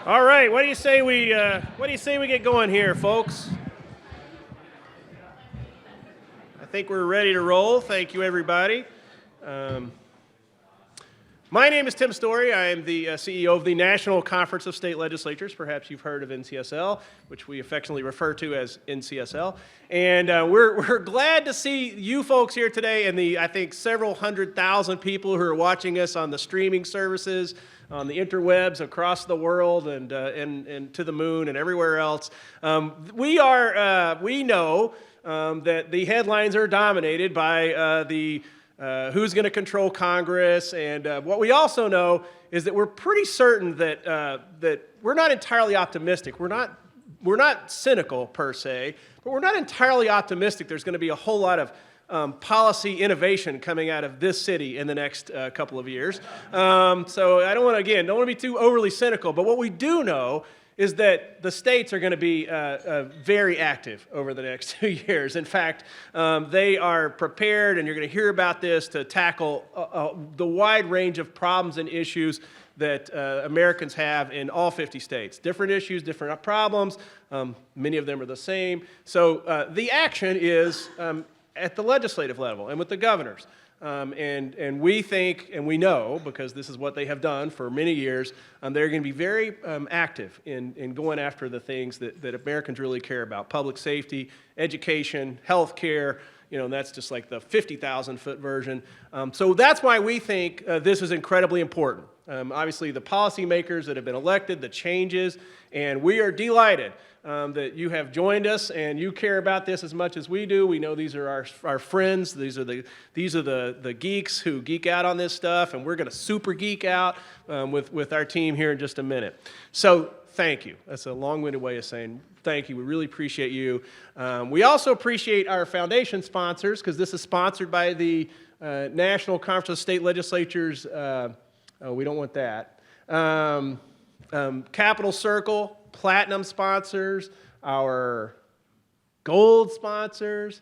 All right, what do you say we get going here, folks? I think we're ready to roll. Thank you, everybody. My name is Tim Story. I am the CEO of the National Conference of State Legislatures. Perhaps you've heard of NCSL, which we affectionately refer to as NCSL. And we're glad to see you folks here today and I think, several 100,000 people who are watching us on the streaming services, on the interwebs across the world and to the moon and everywhere else. We know that the headlines are dominated by who's going to control Congress, and what we also know is that we're pretty certain that we're not entirely optimistic. We're not cynical per se, but we're not entirely optimistic there's going to be a whole lot of policy innovation coming out of this city in the next couple of years. So I don't want to be too overly cynical, but what we do know is that the states are going to be very active over the next 2 years. In fact, they are prepared, and you're going to hear about this, to tackle the wide range of problems and issues that Americans have in all 50 states. Different issues, different problems. Many of them are the same. So the action is at the legislative level and with the governors. And we think, and we know, because this is what they have done for many years, they're going to be very active in going after the things that Americans really care about: public safety, education, health care. And that's just like the 50,000-foot version. So that's why we think this is incredibly important. Obviously, the policymakers that have been elected, the changes, and we are delighted that you have joined us and you care about this as much as we do. We know these are our friends. These are the geeks who geek out on this stuff, and we're going to super geek out with our team here in just a minute. So thank you. That's a long-winded way of saying thank you. We really appreciate you. We also appreciate our foundation sponsors, because this is sponsored by the National Conference of State Legislatures. We don't want that. Capital Circle, Platinum sponsors, our Gold sponsors,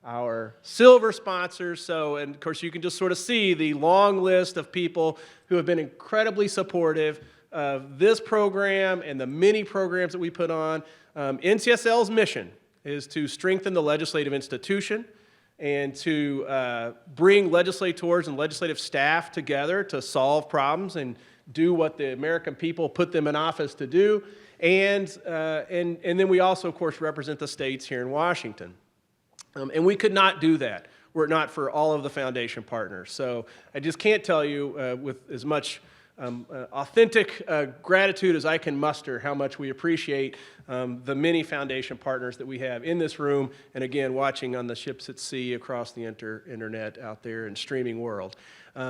our Silver sponsors. And of course, you can just sort of see the long list of people who have been incredibly supportive of this program and the many programs that we put on. NCSL's mission is to strengthen the legislative institution and to bring legislators and legislative staff together to solve problems and do what the American people put them in office to do. And then we also, of course, represent the states here in Washington. And we could not do that were it not for all of the foundation partners. So I just can't tell you with as much authentic gratitude as I can muster how much we appreciate the many foundation partners that we have in this room, and again, watching on the ships at sea across the internet out there in streaming world.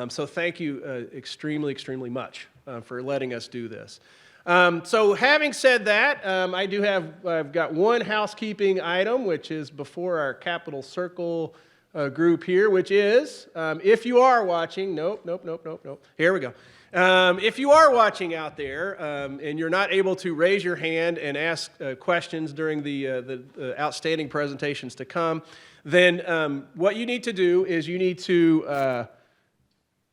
So thank you extremely, extremely much for letting us do this. So having said that, I've got one housekeeping item, which is before our Capital Circle group here, which is, if you are watching, nope, here we go. If you are watching out there and you're not able to raise your hand and ask questions during the outstanding presentations to come, then what you need to do is you need to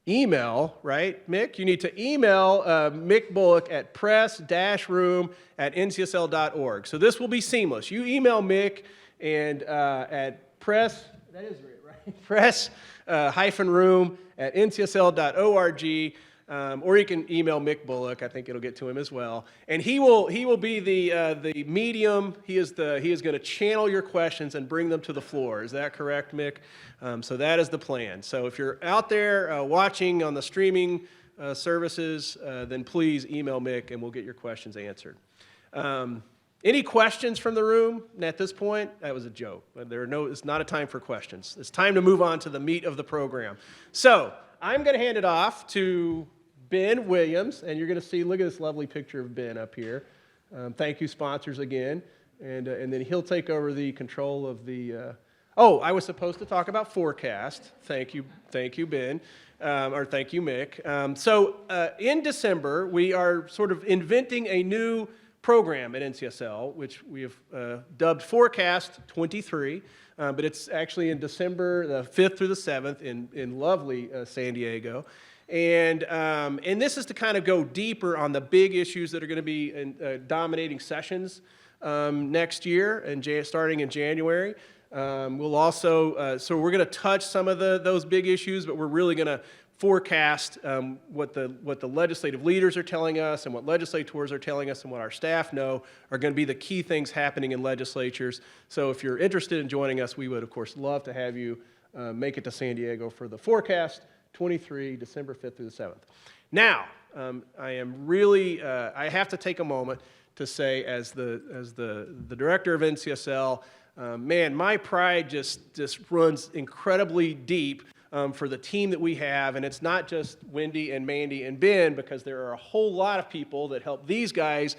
email, right, Mick? You need to email Mick Bullock at press-room@ncsl.org. So this will be seamless. You email Mick and at press, that is right, press-room@ncsl.org. Or you can email Mick Bullock. I think it'll get to him as well. And he will be the medium. He is going to channel your questions and bring them to the floor. Is that correct, Mick? So that is the plan. So if you're out there watching on the streaming services, then please email Mick and we'll get your questions answered. Any questions from the room at this point? That was a joke. It's not a time for questions. It's time to move on to the meat of the program. So I'm going to hand it off to Ben Williams, and you're going to see, look at this lovely picture of Ben up here. Thank you, sponsors, again. And then he'll take over the control of the, I was supposed to talk about forecast. Thank you, Ben, or thank you, Mick. So in December, we are sort of inventing a new program at NCSL, which we have dubbed Forecast 23, but it's actually in December the 5th through the 7th in lovely San Diego. And this is to kind of go deeper on the big issues that are going to be dominating sessions next year, and starting in January. We'll also, so we're going to touch some of those big issues, but we're really going to forecast what the legislative leaders are telling us and what legislators are telling us and what our staff know are going to be the key things happening in legislatures. So if you're interested in joining us, we would, of course, love to have you make it to San Diego for the forecast 23, December 5th through the 7th. Now, I am really, I have to take a moment to say, as the director of NCSL, man, my pride just runs incredibly deep for the team that we have, and it's not just Wendy and Mandy and Ben, because there are a whole lot of people that help these guys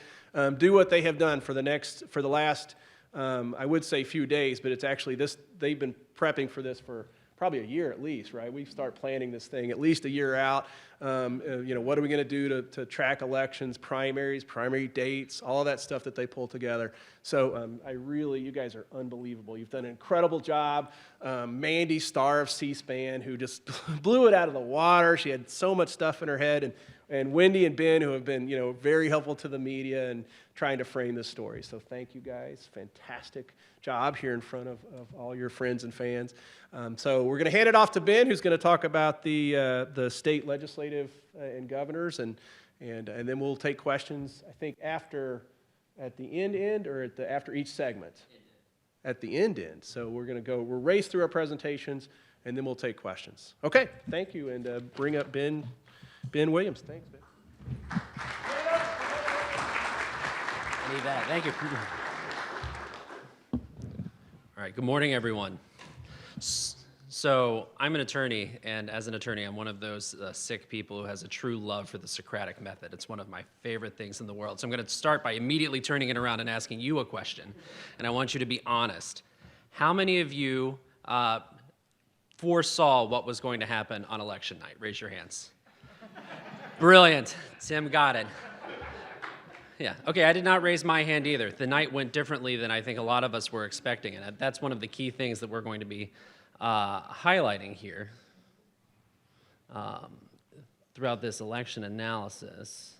do what they have done for the last, I would say few days, but it's actually they've been prepping for this for probably a year at least, right? We start planning this thing at least a year out. What are we going to do to track elections, primaries, primary dates, all of that stuff that they pull together. So you guys are unbelievable. You've done an incredible job. Mandy, star of C-SPAN, who just blew it out of the water. She had so much stuff in her head. And Wendy and Ben, who have been, very helpful to the media and trying to frame this story. So thank you guys. Fantastic job here in front of all your friends and fans. So we're going to hand it off to Ben, who's going to talk about the state legislative and governors, and then we'll take questions. I think at the end or after each segment. At the end. So we'll race through our presentations, and then we'll take questions. Okay, thank you, and bring up Ben Williams. Thanks, Ben. I need that. Thank you. All right, good morning, everyone. So I'm an attorney, and as an attorney, I'm one of those sick people who has a true love for the Socratic method. It's one of my favorite things in the world. So I'm going to start by immediately turning it around and asking you a question, and I want you to be honest. How many of you foresaw what was going to happen on election night? Raise your hands. Brilliant. Tim got it. Yeah, okay, I did not raise my hand either. The night went differently than I think a lot of us were expecting, and that's one of the key things that we're going to be highlighting here throughout this election analysis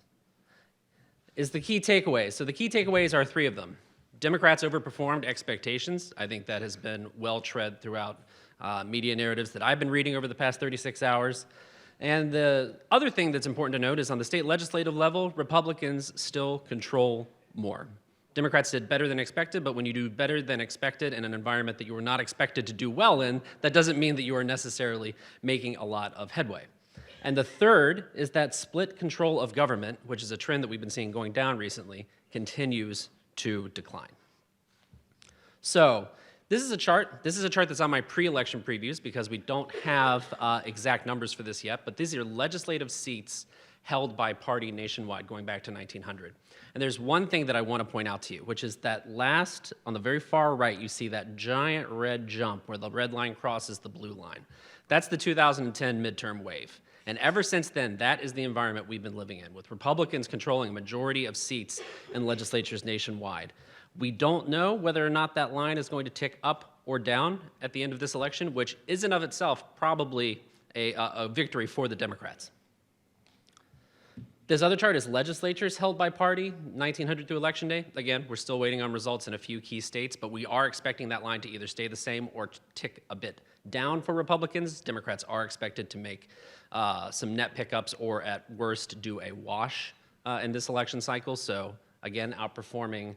is the key takeaways. So the key takeaways are three of them. Democrats overperformed expectations. I think that has been well tread throughout media narratives that I've been reading over the past 36 hours. And the other thing that's important to note is on the state legislative level, Republicans still control more. Democrats did better than expected, but when you do better than expected in an environment that you were not expected to do well in, that doesn't mean that you are necessarily making a lot of headway. And the third is that split control of government, which is a trend that we've been seeing going down recently, continues to decline. So this is a chart that's on my pre-election previews because we don't have exact numbers for this yet, but these are legislative seats held by party nationwide going back to 1900. And there's one thing that I want to point out to you, which is that on the very far right, you see that giant red jump where the red line crosses the blue line. That's the 2010 midterm wave. And ever since then, that is the environment we've been living in, with Republicans controlling a majority of seats in legislatures nationwide. We don't know whether or not that line is going to tick up or down at the end of this election, which is in of itself probably a victory for the Democrats. This other chart is legislatures held by party, 1900 through Election Day. Again, we're still waiting on results in a few key states, but we are expecting that line to either stay the same or tick a bit down for Republicans. Democrats are expected to make some net pickups or at worst do a wash in this election cycle. So again, outperforming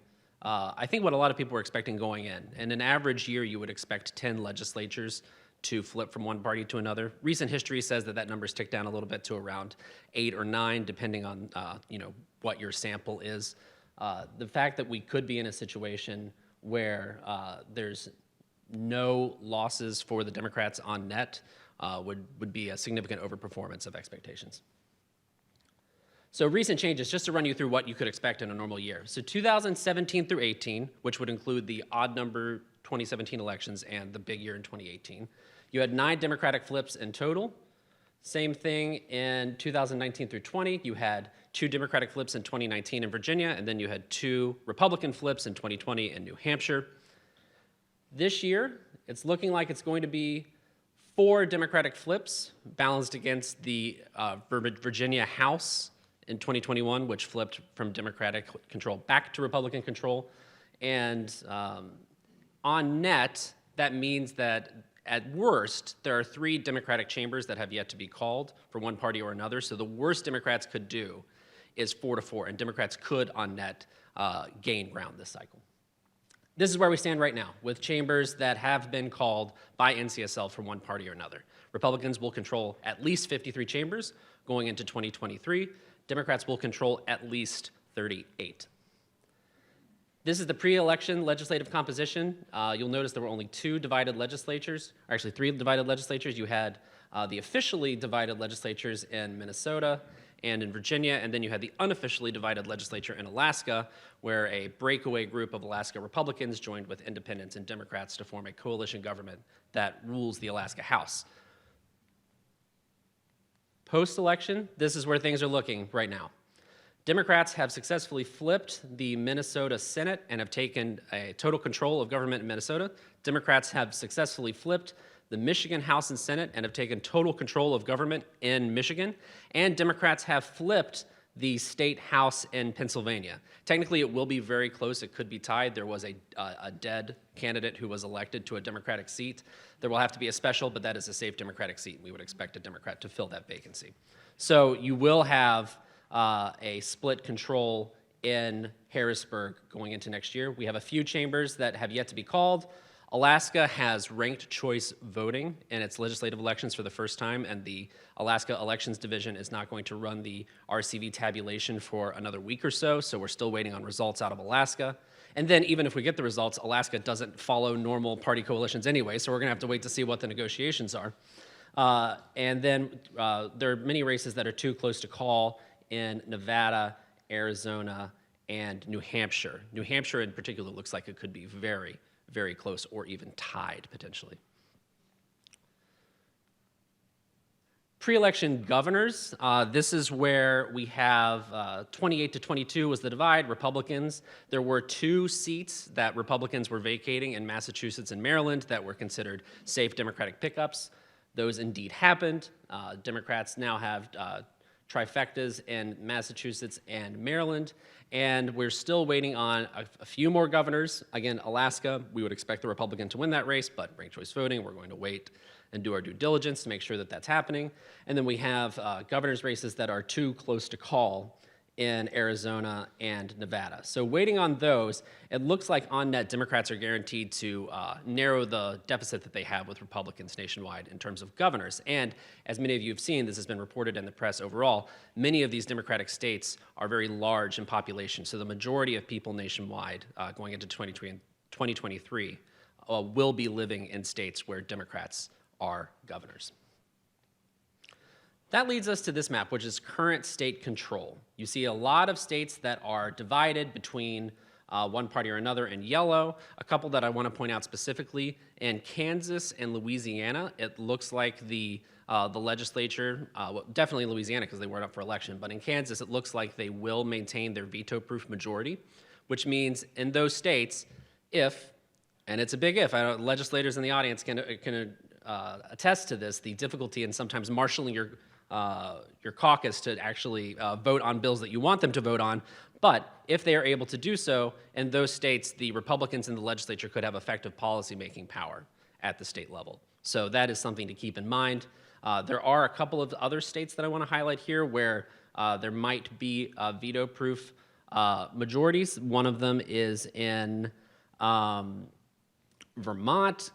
I think what a lot of people were expecting going in. In an average year, you would expect 10 legislatures to flip from one party to another. Recent history says that number's ticked down a little bit to around 8 or 9, depending on what your sample is. The fact that we could be in a situation where there's no losses for the Democrats on net would be a significant overperformance of expectations. So recent changes, just to run you through what you could expect in a normal year. So 2017 through 18, which would include the odd number 2017 elections and the big year in 2018, you had 9 Democratic flips in total. Same thing in 2019 through 20. You had 2 Democratic flips in 2019 in Virginia, and then you had 2 Republican flips in 2020 in New Hampshire. This year, it's looking like it's going to be 4 Democratic flips balanced against the Virginia House in 2021, which flipped from Democratic control back to Republican control. And on net, that means that at worst, there are 3 Democratic chambers that have yet to be called for one party or another. So the worst Democrats could do is 4-4, and Democrats could, on net, gain ground this cycle. This is where we stand right now, with chambers that have been called by NCSL from one party or another. Republicans will control at least 53 chambers going into 2023. Democrats will control at least 38. This is the pre-election legislative composition. You'll notice there were only 2 divided legislatures, or actually 3 divided legislatures. You had the officially divided legislatures in Minnesota and in Virginia, and then you had the unofficially divided legislature in Alaska, where a breakaway group of Alaska Republicans joined with independents and Democrats to form a coalition government that rules the Alaska House. Post-election, this is where things are looking right now. Democrats have successfully flipped the Minnesota Senate and have taken a total control of government in Minnesota. Democrats have successfully flipped the Michigan House and Senate and have taken total control of government in Michigan. And Democrats have flipped the state house in Pennsylvania. Technically, it will be very close. It could be tied. There was a dead candidate who was elected to a Democratic seat. There will have to be a special, but that is a safe Democratic seat. We would expect a Democrat to fill that vacancy. So you will have a split control in Harrisburg going into next year. We have a few chambers that have yet to be called. Alaska has ranked choice voting in its legislative elections for the first time, and the Alaska Elections Division is not going to run the RCV tabulation for another week or so, so we're still waiting on results out of Alaska. And then even if we get the results, Alaska doesn't follow normal party coalitions anyway, so we're going to have to wait to see what the negotiations are. And then there are many races that are too close to call in Nevada, Arizona, and New Hampshire. New Hampshire in particular looks like it could be very, very close or even tied potentially. Pre-election governors, this is where we have 28 to 22 was the divide, Republicans. There were 2 seats that Republicans were vacating in Massachusetts and Maryland that were considered safe Democratic pickups. Those indeed happened. Democrats now have trifectas in Massachusetts and Maryland, and we're still waiting on a few more governors. Again, Alaska, we would expect the Republican to win that race, but ranked choice voting, we're going to wait and do our due diligence to make sure that that's happening. And then we have governor's races that are too close to call in Arizona and Nevada. So waiting on those, it looks like on net, Democrats are guaranteed to narrow the deficit that they have with Republicans nationwide in terms of governors. And as many of you have seen, this has been reported in the press overall, many of these Democratic states are very large in population. So the majority of people nationwide going into 2023 will be living in states where Democrats are governors. That leads us to this map, which is current state control. You see a lot of states that are divided between one party or another in yellow. A couple that I want to point out specifically, in Kansas and Louisiana, it looks like the legislature, well, definitely Louisiana because they weren't up for election, but in Kansas it looks like they will maintain their veto-proof majority, which means in those states, if, and it's a big if, I know legislators in the audience can attest to this, the difficulty in sometimes marshaling your caucus to actually vote on bills that you want them to vote on. But if they are able to do so, in those states, the Republicans in the legislature could have effective policymaking power at the state level. So that is something to keep in mind. There are a couple of other states that I want to highlight here where there might be veto-proof majorities. One of them is in Vermont.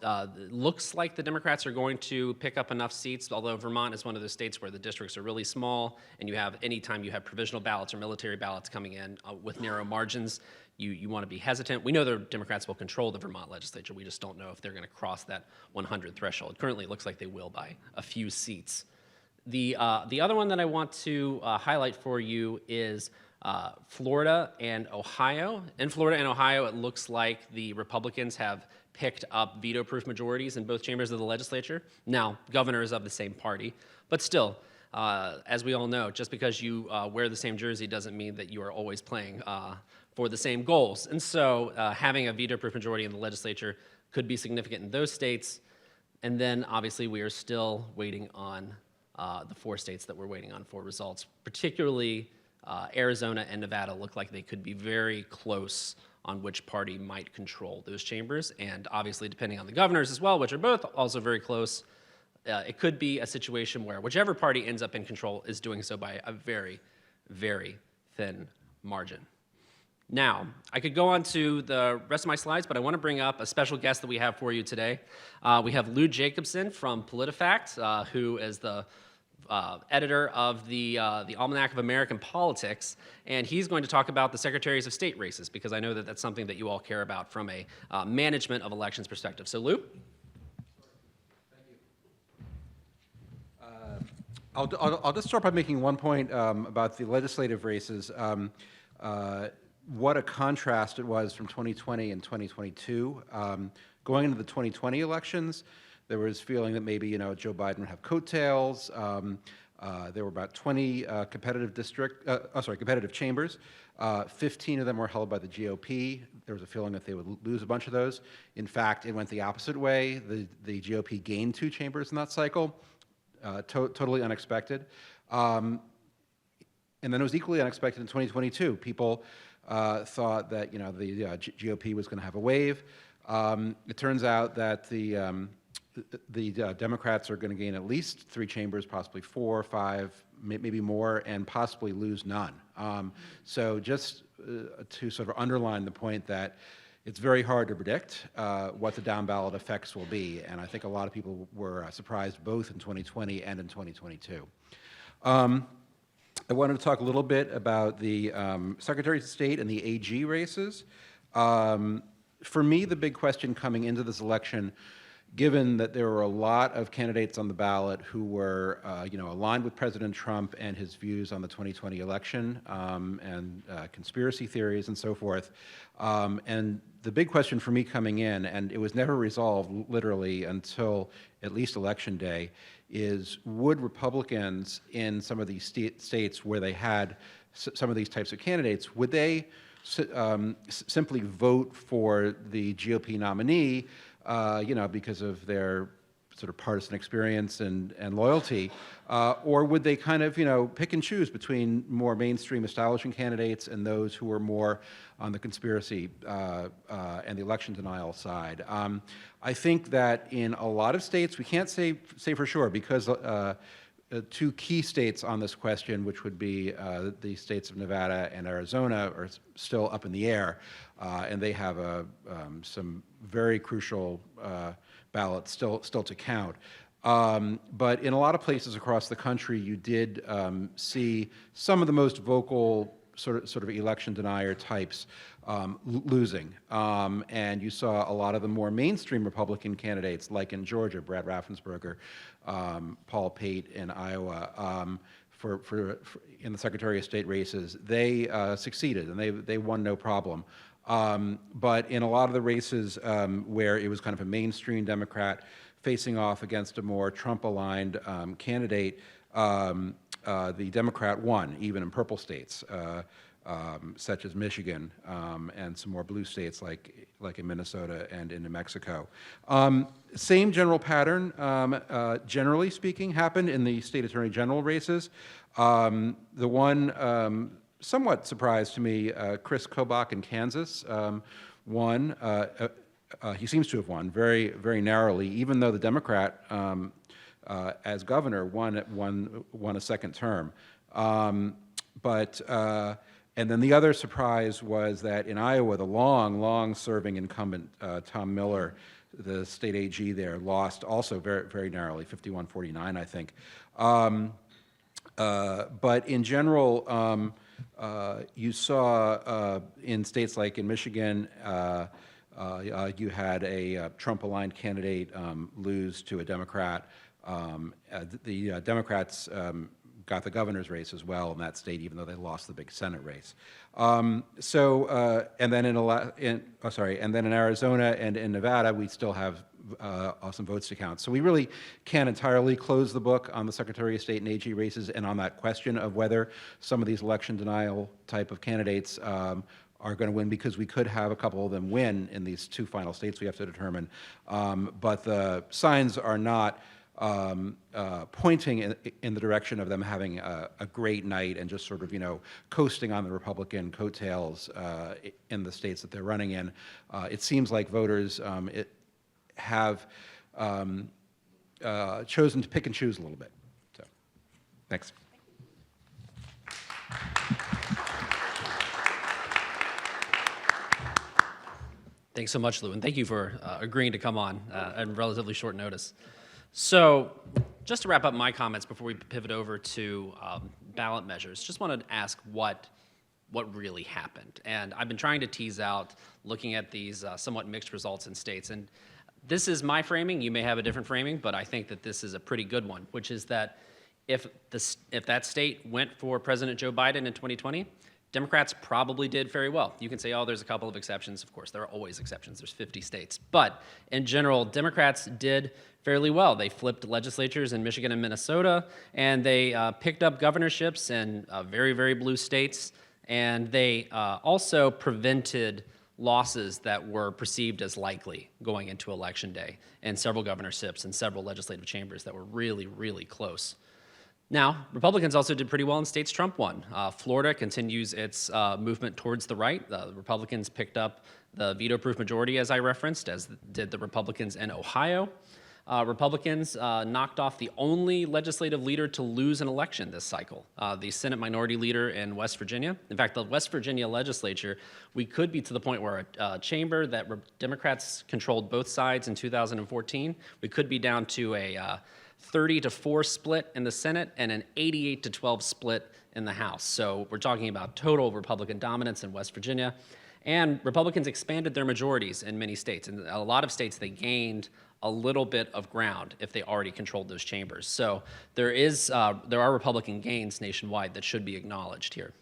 Looks like the Democrats are going to pick up enough seats, although Vermont is one of those states where the districts are really small, and you have, anytime you have provisional ballots or military ballots coming in with narrow margins, you want to be hesitant. We know the Democrats will control the Vermont legislature. We just don't know if they're going to cross that 100 threshold. Currently, it looks like they will by a few seats. The other one that I want to highlight for you is Florida and Ohio. In Florida and Ohio, it looks like the Republicans have picked up veto-proof majorities in both chambers of the legislature. Now, governor is of the same party, but still, as we all know, just because you wear the same jersey doesn't mean that you are always playing for the same goals. And so having a veto-proof majority in the legislature could be significant in those states. And then, obviously, we are still waiting on the 4 states that we're waiting on for results. Particularly, Arizona and Nevada look like they could be very close on which party might control those chambers. And obviously, depending on the governors as well, which are both also very close, it could be a situation where whichever party ends up in control is doing so by a very, very thin margin. Now, I could go on to the rest of my slides, but I want to bring up a special guest that we have for you today. We have Lou Jacobson from PolitiFact, who is the editor of the Almanac of American Politics, and he's going to talk about the Secretaries of State races, because I know that that's something that you all care about from a management of elections perspective. So, Lou? I'll just start by making one point about the legislative races. What a contrast it was from 2020 and 2022. Going into the 2020 elections, there was feeling that maybe Joe Biden would have coattails. There were about 20 competitive chambers. 15 of them were held by the GOP. There was a feeling that they would lose a bunch of those. In fact, it went the opposite way. The GOP gained 2 chambers in that cycle. Totally unexpected. And then it was equally unexpected in 2022. People thought that the GOP was going to have a wave. It turns out that the Democrats are going to gain at least 3 chambers, possibly 4, 5, maybe more, and possibly lose none. So just to sort of underline the point that it's very hard to predict what the down ballot effects will be, and I think a lot of people were surprised both in 2020 and in 2022. I wanted to talk a little bit about the Secretaries of State and the AG races. For me, the big question coming into this election, given that there were a lot of candidates on the ballot who were aligned with President Trump and his views on the 2020 election and conspiracy theories and so forth, and the big question for me coming in, and it was never resolved literally until at least Election Day, is would Republicans in some of these states where they had some of these types of candidates, would they simply vote for the GOP nominee, because of their sort of partisan experience and loyalty, or would they kind of, pick and choose between more mainstream establishment candidates and those who were more on the conspiracy and the election denial side? I think that in a lot of states, we can't say for sure, because 2 key states on this question, which would be the states of Nevada and Arizona, are still up in the air, and they have some very crucial ballots still to count. But in a lot of places across the country, you did see some of the most vocal sort of election denier types losing. And you saw a lot of the more mainstream Republican candidates, like in Georgia, Brad Raffensperger, Paul Pate in Iowa, in the Secretary of State races, they succeeded and they won no problem. But in a lot of the races where it was kind of a mainstream Democrat facing off against a more Trump-aligned candidate, the Democrat won, even in purple states, such as Michigan, and some more blue states like in Minnesota and in New Mexico. Same general pattern, generally speaking, happened in the state attorney general races. The one somewhat surprise to me, Chris Kobach in Kansas won. He seems to have won very, very narrowly, even though the Democrat, as governor, won a second term. And then the other surprise was that in Iowa, the long-serving incumbent Tom Miller, the state AG there, lost also very, very narrowly, 51-49, I think. But in general, you saw in states like in Michigan, you had a Trump-aligned candidate lose to a Democrat. The Democrats got the governor's race as well in that state, even though they lost the big Senate race. And then in Arizona and in Nevada, we still have some votes to count. So we really can't entirely close the book on the Secretary of State and AG races and on that question of whether some of these election denial type of candidates are going to win, because we could have a couple of them win in these two final states we have to determine. But the signs are not pointing in the direction of them having a great night and just sort of, coasting on the Republican coattails in the states that they're running in. It seems like voters have chosen to pick and choose a little bit. So, thanks. Thanks so much, Lou, and thank you for agreeing to come on at relatively short notice. So, just to wrap up my comments before we pivot over to ballot measures, just wanted to ask what really happened. And I've been trying to tease out, looking at these somewhat mixed results in states. And this is my framing. You may have a different framing, but I think that this is a pretty good one, which is that if that state went for President Joe Biden in 2020, Democrats probably did very well. You can say, oh, there's a couple of exceptions. Of course, there are always exceptions. There's 50 states. But in general, Democrats did fairly well. They flipped legislatures in Michigan and Minnesota, and they picked up governorships in very, very blue states. And they also prevented losses that were perceived as likely going into Election Day, and several governorships and several legislative chambers that were really, really close. Now, Republicans also did pretty well in states Trump won. Florida continues its movement towards the right. The Republicans picked up the veto-proof majority, as I referenced, as did the Republicans in Ohio. Republicans knocked off the only legislative leader to lose an election this cycle, the Senate Minority Leader in West Virginia. In fact, the West Virginia legislature, we could be to the point where a chamber that Democrats controlled both sides in 2014, we could be down to a 30-4 split in the Senate and an 88-12 split in the House. So we're talking about total Republican dominance in West Virginia. And Republicans expanded their majorities in many states. In a lot of states, they gained a little bit of ground if they already controlled those chambers. So there are Republican gains nationwide that should be acknowledged here.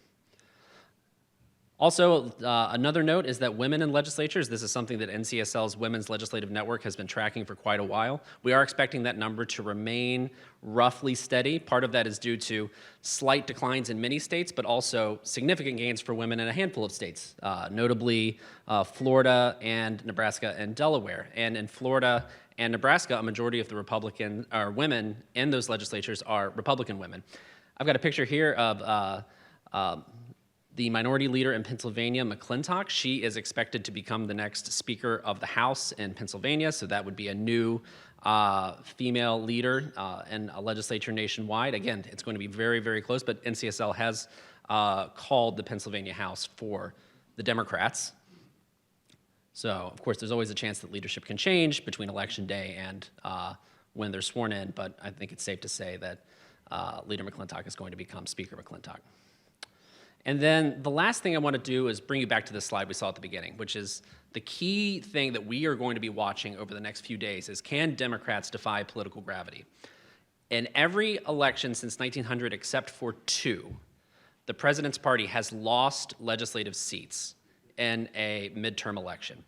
Also, another note is that women in legislatures, this is something that NCSL's Women's Legislative Network has been tracking for quite a while. We are expecting that number to remain roughly steady. Part of that is due to slight declines in many states, but also significant gains for women in a handful of states, notably Florida and Nebraska and Delaware. And in Florida and Nebraska, a majority of the women in those legislatures are Republican women. I've got a picture here of the minority leader in Pennsylvania, McClintock. She is expected to become the next Speaker of the House in Pennsylvania, so that would be a new female leader in a legislature nationwide. Again, it's going to be very, very close, but NCSL has called the Pennsylvania House for the Democrats. So, of course, there's always a chance that leadership can change between Election Day and when they're sworn in, but I think it's safe to say that Leader McClintock is going to become Speaker McClintock. And then the last thing I want to do is bring you back to this slide we saw at the beginning, which is the key thing that we are going to be watching over the next few days is, can Democrats defy political gravity? In every election since 1900 except for two, the president's party has lost legislative seats in a midterm election.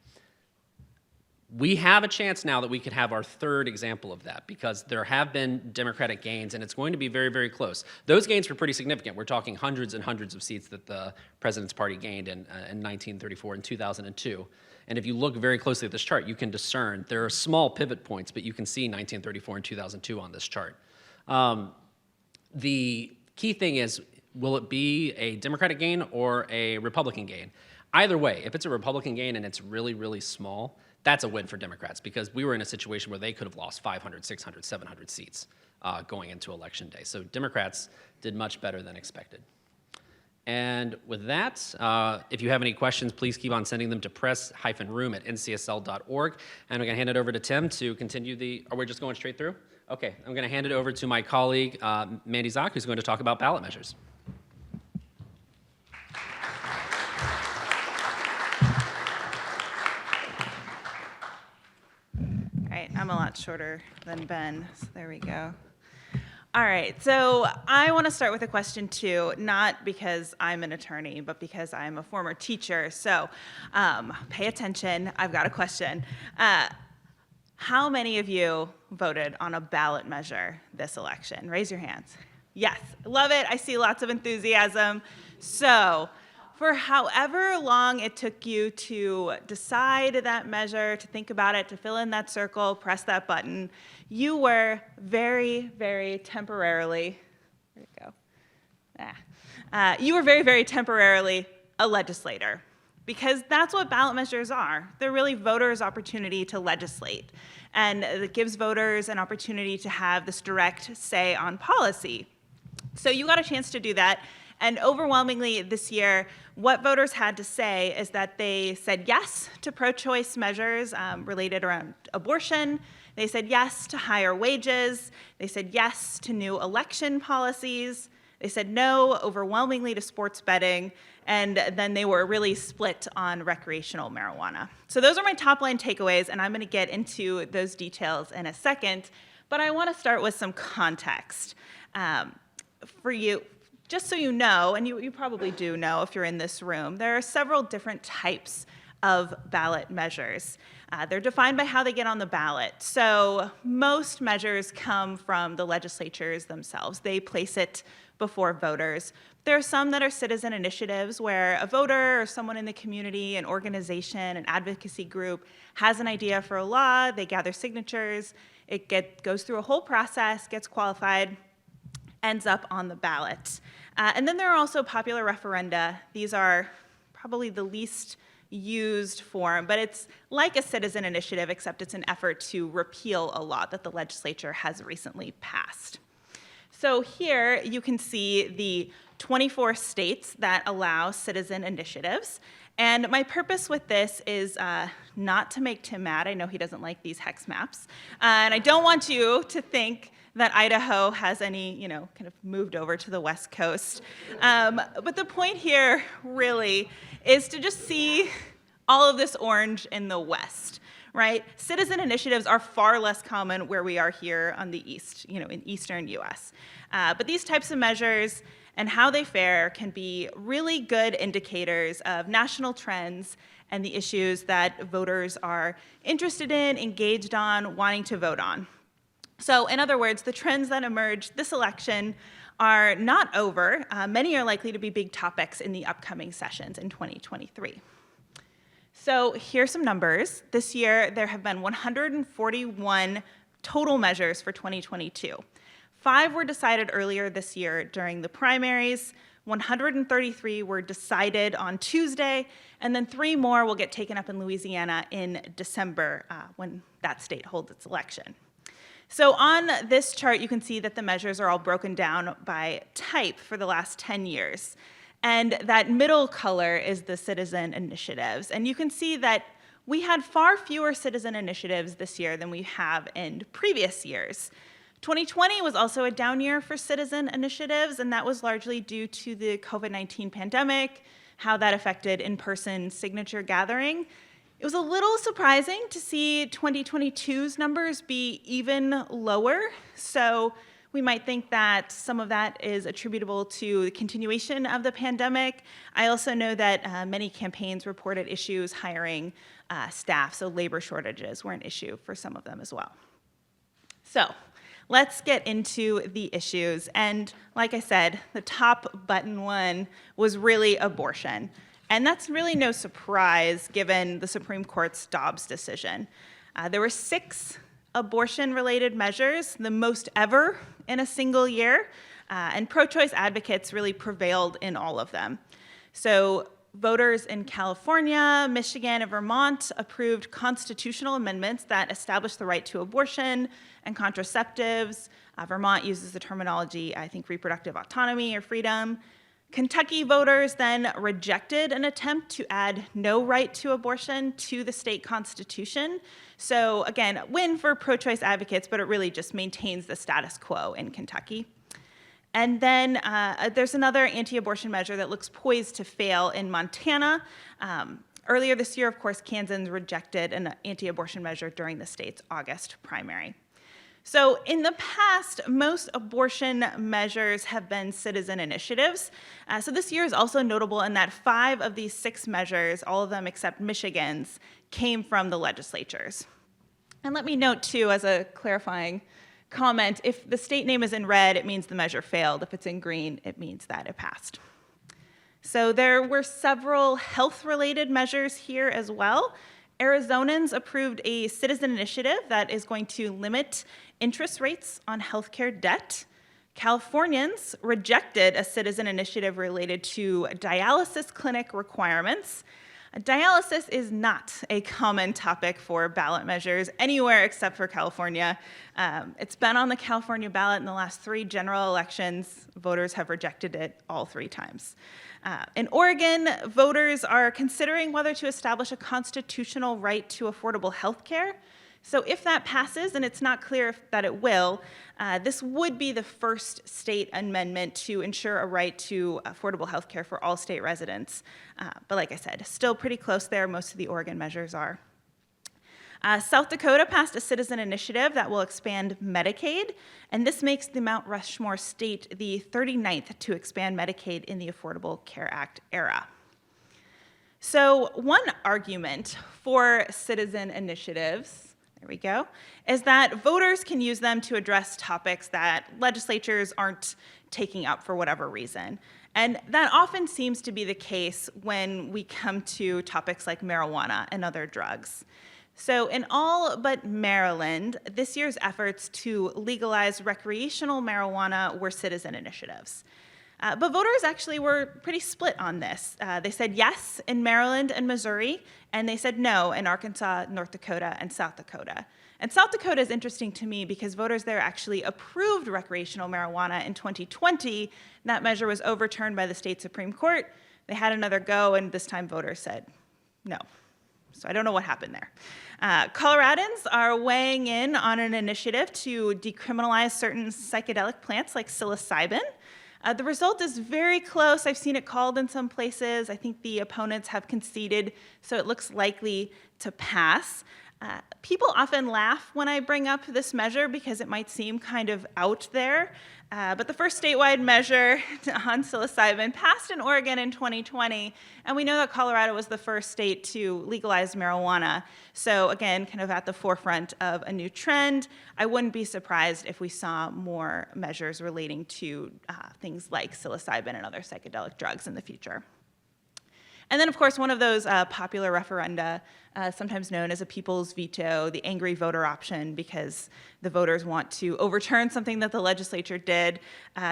We have a chance now that we could have our third example of that, because there have been Democratic gains, and it's going to be very, very close. Those gains were pretty significant. We're talking hundreds and hundreds of seats that the president's party gained in 1934 and 2002. And if you look very closely at this chart, you can discern there are small pivot points, but you can see 1934 and 2002 on this chart. The key thing is, will it be a Democratic gain or a Republican gain? Either way, if it's a Republican gain and it's really, really small, that's a win for Democrats, because we were in a situation where they could have lost 500, 600, 700 seats going into Election Day. So Democrats did much better than expected. And with that, if you have any questions, please keep on sending them to press-room@ncsl.org. And I'm going to hand it over to Tim to continue are we just going straight through? Okay, I'm going to hand it over to my colleague, Mandy Zock, who's going to talk about ballot measures. I'm a lot shorter than Ben, so there we go. All right, so I want to start with a question too, not because I'm an attorney, but because I'm a former teacher. So pay attention, I've got a question. How many of you voted on a ballot measure this election? Raise your hands. Yes, love it, I see lots of enthusiasm. So for however long it took you to decide that measure, to think about it, to fill in that circle, press that button, you were very, very temporarily, there you go. You were very, very temporarily a legislator, because that's what ballot measures are. They're really voters' opportunity to legislate, and it gives voters an opportunity to have this direct say on policy. So you got a chance to do that, and overwhelmingly this year, what voters had to say is that they said yes to pro-choice measures related around abortion. They said yes to higher wages. They said yes to new election policies. They said no overwhelmingly to sports betting, and then they were really split on recreational marijuana. So those are my top line takeaways, and I'm going to get into those details in a second, but I want to start with some context. For you, just so you know, and you probably do know if you're in this room, there are several different types of ballot measures. They're defined by how they get on the ballot. So most measures come from the legislatures themselves. They place it before voters. There are some that are citizen initiatives where a voter or someone in the community, an organization, an advocacy group has an idea for a law, they gather signatures, it goes through a whole process, gets qualified, ends up on the ballot. And then there are also popular referenda. These are probably the least used form, but it's like a citizen initiative, except it's an effort to repeal a law that the legislature has recently passed. So here you can see the 24 states that allow citizen initiatives. And my purpose with this is not to make Tim mad. I know he doesn't like these hex maps. And I don't want you to think that Idaho has any, kind of moved over to the West Coast. But the point here really is to just see all of this orange in the West, right? Citizen initiatives are far less common where we are here on the East, in Eastern US. But these types of measures and how they fare can be really good indicators of national trends and the issues that voters are interested in, engaged on, wanting to vote on. So in other words, the trends that emerged this election are not over. Many are likely to be big topics in the upcoming sessions in 2023. So here's some numbers. This year, there have been 141 total measures for 2022. 5 were decided earlier this year during the primaries. 133 were decided on Tuesday, and then 3 more will get taken up in Louisiana in December when that state holds its election. So on this chart, you can see that the measures are all broken down by type for the last 10 years. And that middle color is the citizen initiatives. And you can see that we had far fewer citizen initiatives this year than we have in previous years. 2020 was also a down year for citizen initiatives, and that was largely due to the COVID-19 pandemic, how that affected in-person signature gathering. It was a little surprising to see 2022's numbers be even lower. So we might think that some of that is attributable to the continuation of the pandemic. I also know that many campaigns reported issues hiring staff, so labor shortages were an issue for some of them as well. So let's get into the issues. And like I said, the top button one was really abortion. And that's really no surprise given the Supreme Court's Dobbs decision. There were 6 abortion-related measures, the most ever in a single year, and pro-choice advocates really prevailed in all of them. So voters in California, Michigan, and Vermont approved constitutional amendments that established the right to abortion and contraceptives. Vermont uses the terminology, I think, reproductive autonomy or freedom. Kentucky voters then rejected an attempt to add no right to abortion to the state constitution. So again, a win for pro-choice advocates, but it really just maintains the status quo in Kentucky. And then there's another anti-abortion measure that looks poised to fail in Montana. Earlier this year, of course, Kansans rejected an anti-abortion measure during the state's August primary. So in the past, most abortion measures have been citizen initiatives. So this year is also notable in that 5 of these 6 measures, all of them except Michigan's, came from the legislatures. And let me note too, as a clarifying comment, if the state name is in red, it means the measure failed. If it's in green, it means that it passed. So there were several health-related measures here as well. Arizonans approved a citizen initiative that is going to limit interest rates on healthcare debt. Californians rejected a citizen initiative related to dialysis clinic requirements. Dialysis is not a common topic for ballot measures anywhere except for California. It's been on the California ballot in the last 3 general elections. Voters have rejected it all 3 times. In Oregon, voters are considering whether to establish a constitutional right to affordable health care. So if that passes, and it's not clear that it will, this would be the first state amendment to ensure a right to affordable health care for all state residents. But like I said, still pretty close there. Most of the Oregon measures are. South Dakota passed a citizen initiative that will expand Medicaid, and this makes the Mount Rushmore state the 39th to expand Medicaid in the Affordable Care Act era. So one argument for citizen initiatives, there we go, is that voters can use them to address topics that legislatures aren't taking up for whatever reason. And that often seems to be the case when we come to topics like marijuana and other drugs. So in all but Maryland, this year's efforts to legalize recreational marijuana were citizen initiatives. But voters actually were pretty split on this. They said yes in Maryland and Missouri, and they said no in Arkansas, North Dakota, and South Dakota. And South Dakota is interesting to me because voters there actually approved recreational marijuana in 2020. That measure was overturned by the state Supreme Court. They had another go, and this time voters said no. So I don't know what happened there. Coloradans are weighing in on an initiative to decriminalize certain psychedelic plants like psilocybin. The result is very close. I've seen it called in some places. I think the opponents have conceded, so it looks likely to pass. People often laugh when I bring up this measure because it might seem kind of out there. But the first statewide measure on psilocybin passed in Oregon in 2020, and we know that Colorado was the first state to legalize marijuana. So again, kind of at the forefront of a new trend. I wouldn't be surprised if we saw more measures relating to things like psilocybin and other psychedelic drugs in the future. And then, of course, one of those popular referenda, sometimes known as a people's veto, the angry voter option, because the voters want to overturn something that the legislature did.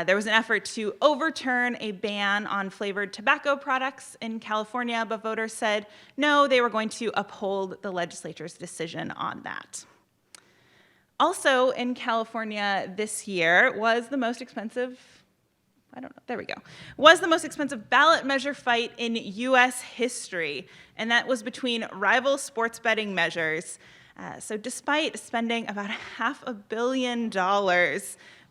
There was an effort to overturn a ban on flavored tobacco products in California, but voters said no, they were going to uphold the legislature's decision on that. Also in California this year was the most expensive was the most expensive ballot measure fight in U.S. history, and that was between rival sports betting measures. So despite spending about $500 million,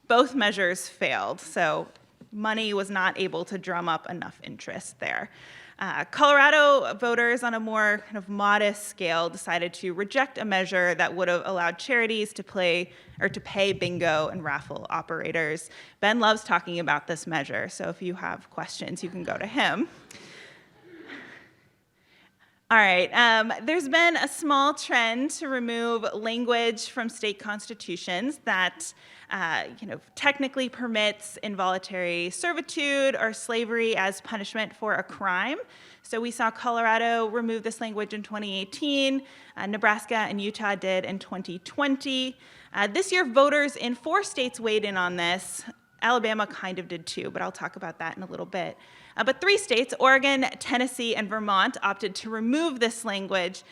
both measures failed. So money was not able to drum up enough interest there. Colorado voters on a more kind of modest scale decided to reject a measure that would have allowed charities to pay bingo and raffle operators. Ben loves talking about this measure, so if you have questions, you can go to him. All right, there's been a small trend to remove language from state constitutions that technically permits involuntary servitude or slavery as punishment for a crime. So we saw Colorado remove this language in 2018. Nebraska and Utah did in 2020. This year, voters in 4 states weighed in on this. Alabama kind of did too, but I'll talk about that in a little bit. But 3 states, Oregon, Tennessee, and Vermont, opted to remove this language.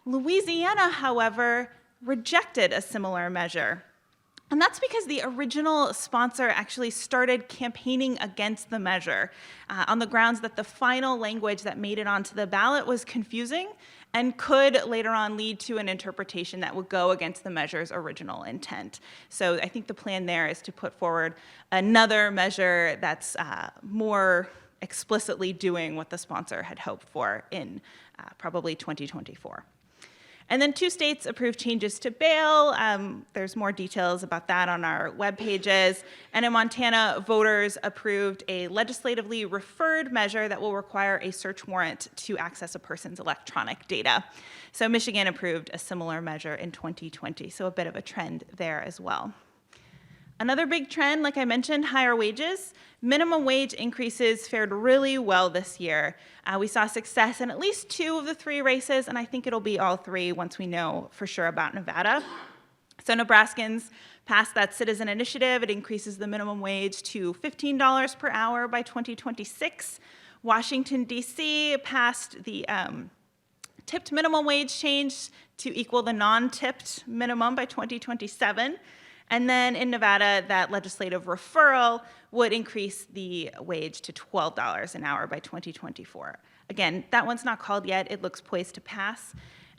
Louisiana, however, rejected a similar measure. And that's because the original sponsor actually started campaigning against the measure on the grounds that the final language that made it onto the ballot was confusing and could later on lead to an interpretation that would go against the measure's original intent. So I think the plan there is to put forward another measure that's more explicitly doing what the sponsor had hoped for in probably 2024. And then 2 states approved changes to bail. There's more details about that on our web pages. And in Montana, voters approved a legislatively referred measure that will require a search warrant to access a person's electronic data. So Michigan approved a similar measure in 2020, so a bit of a trend there as well. Another big trend, like I mentioned, higher wages. Minimum wage increases fared really well this year. We saw success in at least 2 of the 3 races, and I think it'll be all 3 once we know for sure about Nevada. So Nebraskans passed that citizen initiative. It increases the minimum wage to $15 per hour by 2026. Washington, D.C. passed the tipped minimum wage change to equal the non-tipped minimum by 2027. And then in Nevada, that legislative referral would increase the wage to $12 an hour by 2024. Again, that one's not called yet. It looks poised to pass.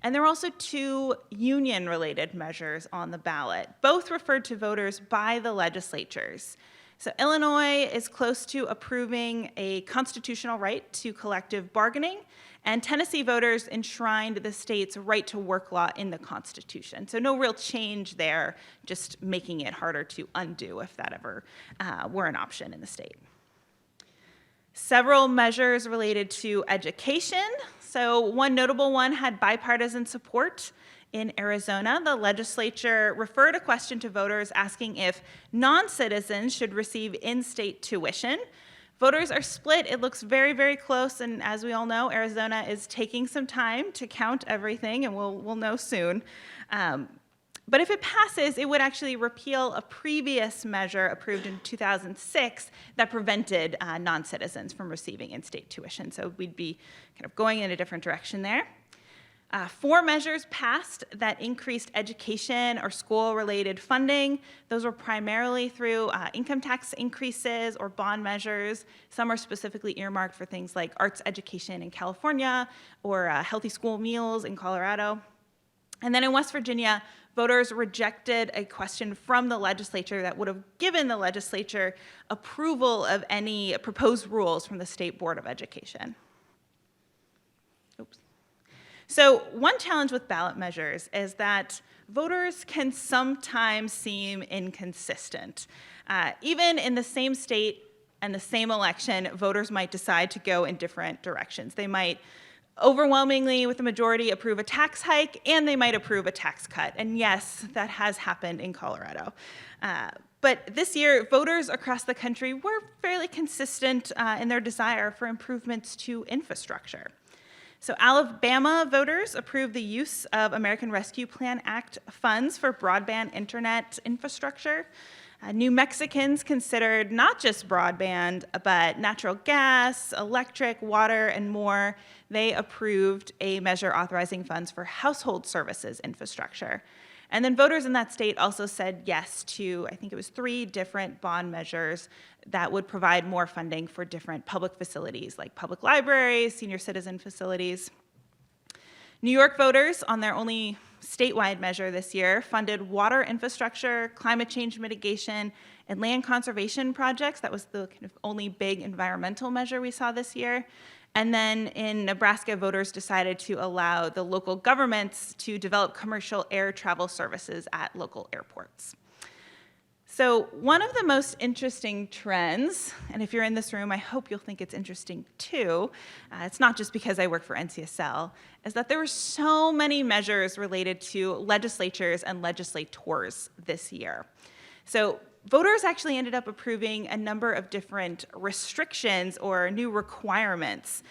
And there are also 2 union-related measures on the ballot, both referred to voters by the legislatures. So Illinois is close to approving a constitutional right to collective bargaining, and Tennessee voters enshrined the state's right to work law in the Constitution. So no real change there, just making it harder to undo if that ever were an option in the state. Several measures related to education. So one notable one had bipartisan support. In Arizona, the legislature referred a question to voters asking if non-citizens should receive in-state tuition. Voters are split. It looks very, very close, and as we all know, Arizona is taking some time to count everything, and we'll know soon. But if it passes, it would actually repeal a previous measure approved in 2006 that prevented non-citizens from receiving in-state tuition. So we'd be kind of going in a different direction there. 4 measures passed that increased education or school-related funding. Those were primarily through income tax increases or bond measures. Some are specifically earmarked for things like arts education in California or healthy school meals in Colorado. And then in West Virginia, voters rejected a question from the legislature that would have given the legislature approval of any proposed rules from the State Board of Education. Oops. So one challenge with ballot measures is that voters can sometimes seem inconsistent. Even in the same state and the same election, voters might decide to go in different directions. They might overwhelmingly, with the majority, approve a tax hike, and they might approve a tax cut. And yes, that has happened in Colorado. But this year, voters across the country were fairly consistent in their desire for improvements to infrastructure. So Alabama voters approved the use of American Rescue Plan Act funds for broadband internet infrastructure. New Mexicans considered not just broadband, but natural gas, electric, water, and more. They approved a measure authorizing funds for household services infrastructure. And then voters in that state also said yes to, I think it was 3 different bond measures that would provide more funding for different public facilities like public libraries, senior citizen facilities. New York voters, on their only statewide measure this year, funded water infrastructure, climate change mitigation, and land conservation projects. That was the kind of only big environmental measure we saw this year. And then in Nebraska, voters decided to allow the local governments to develop commercial air travel services at local airports. So one of the most interesting trends, and if you're in this room, I hope you'll think it's interesting too, it's not just because I work for NCSL, is that there were so many measures related to legislatures and legislators this year. So voters actually ended up approving a number of different restrictions or new requirements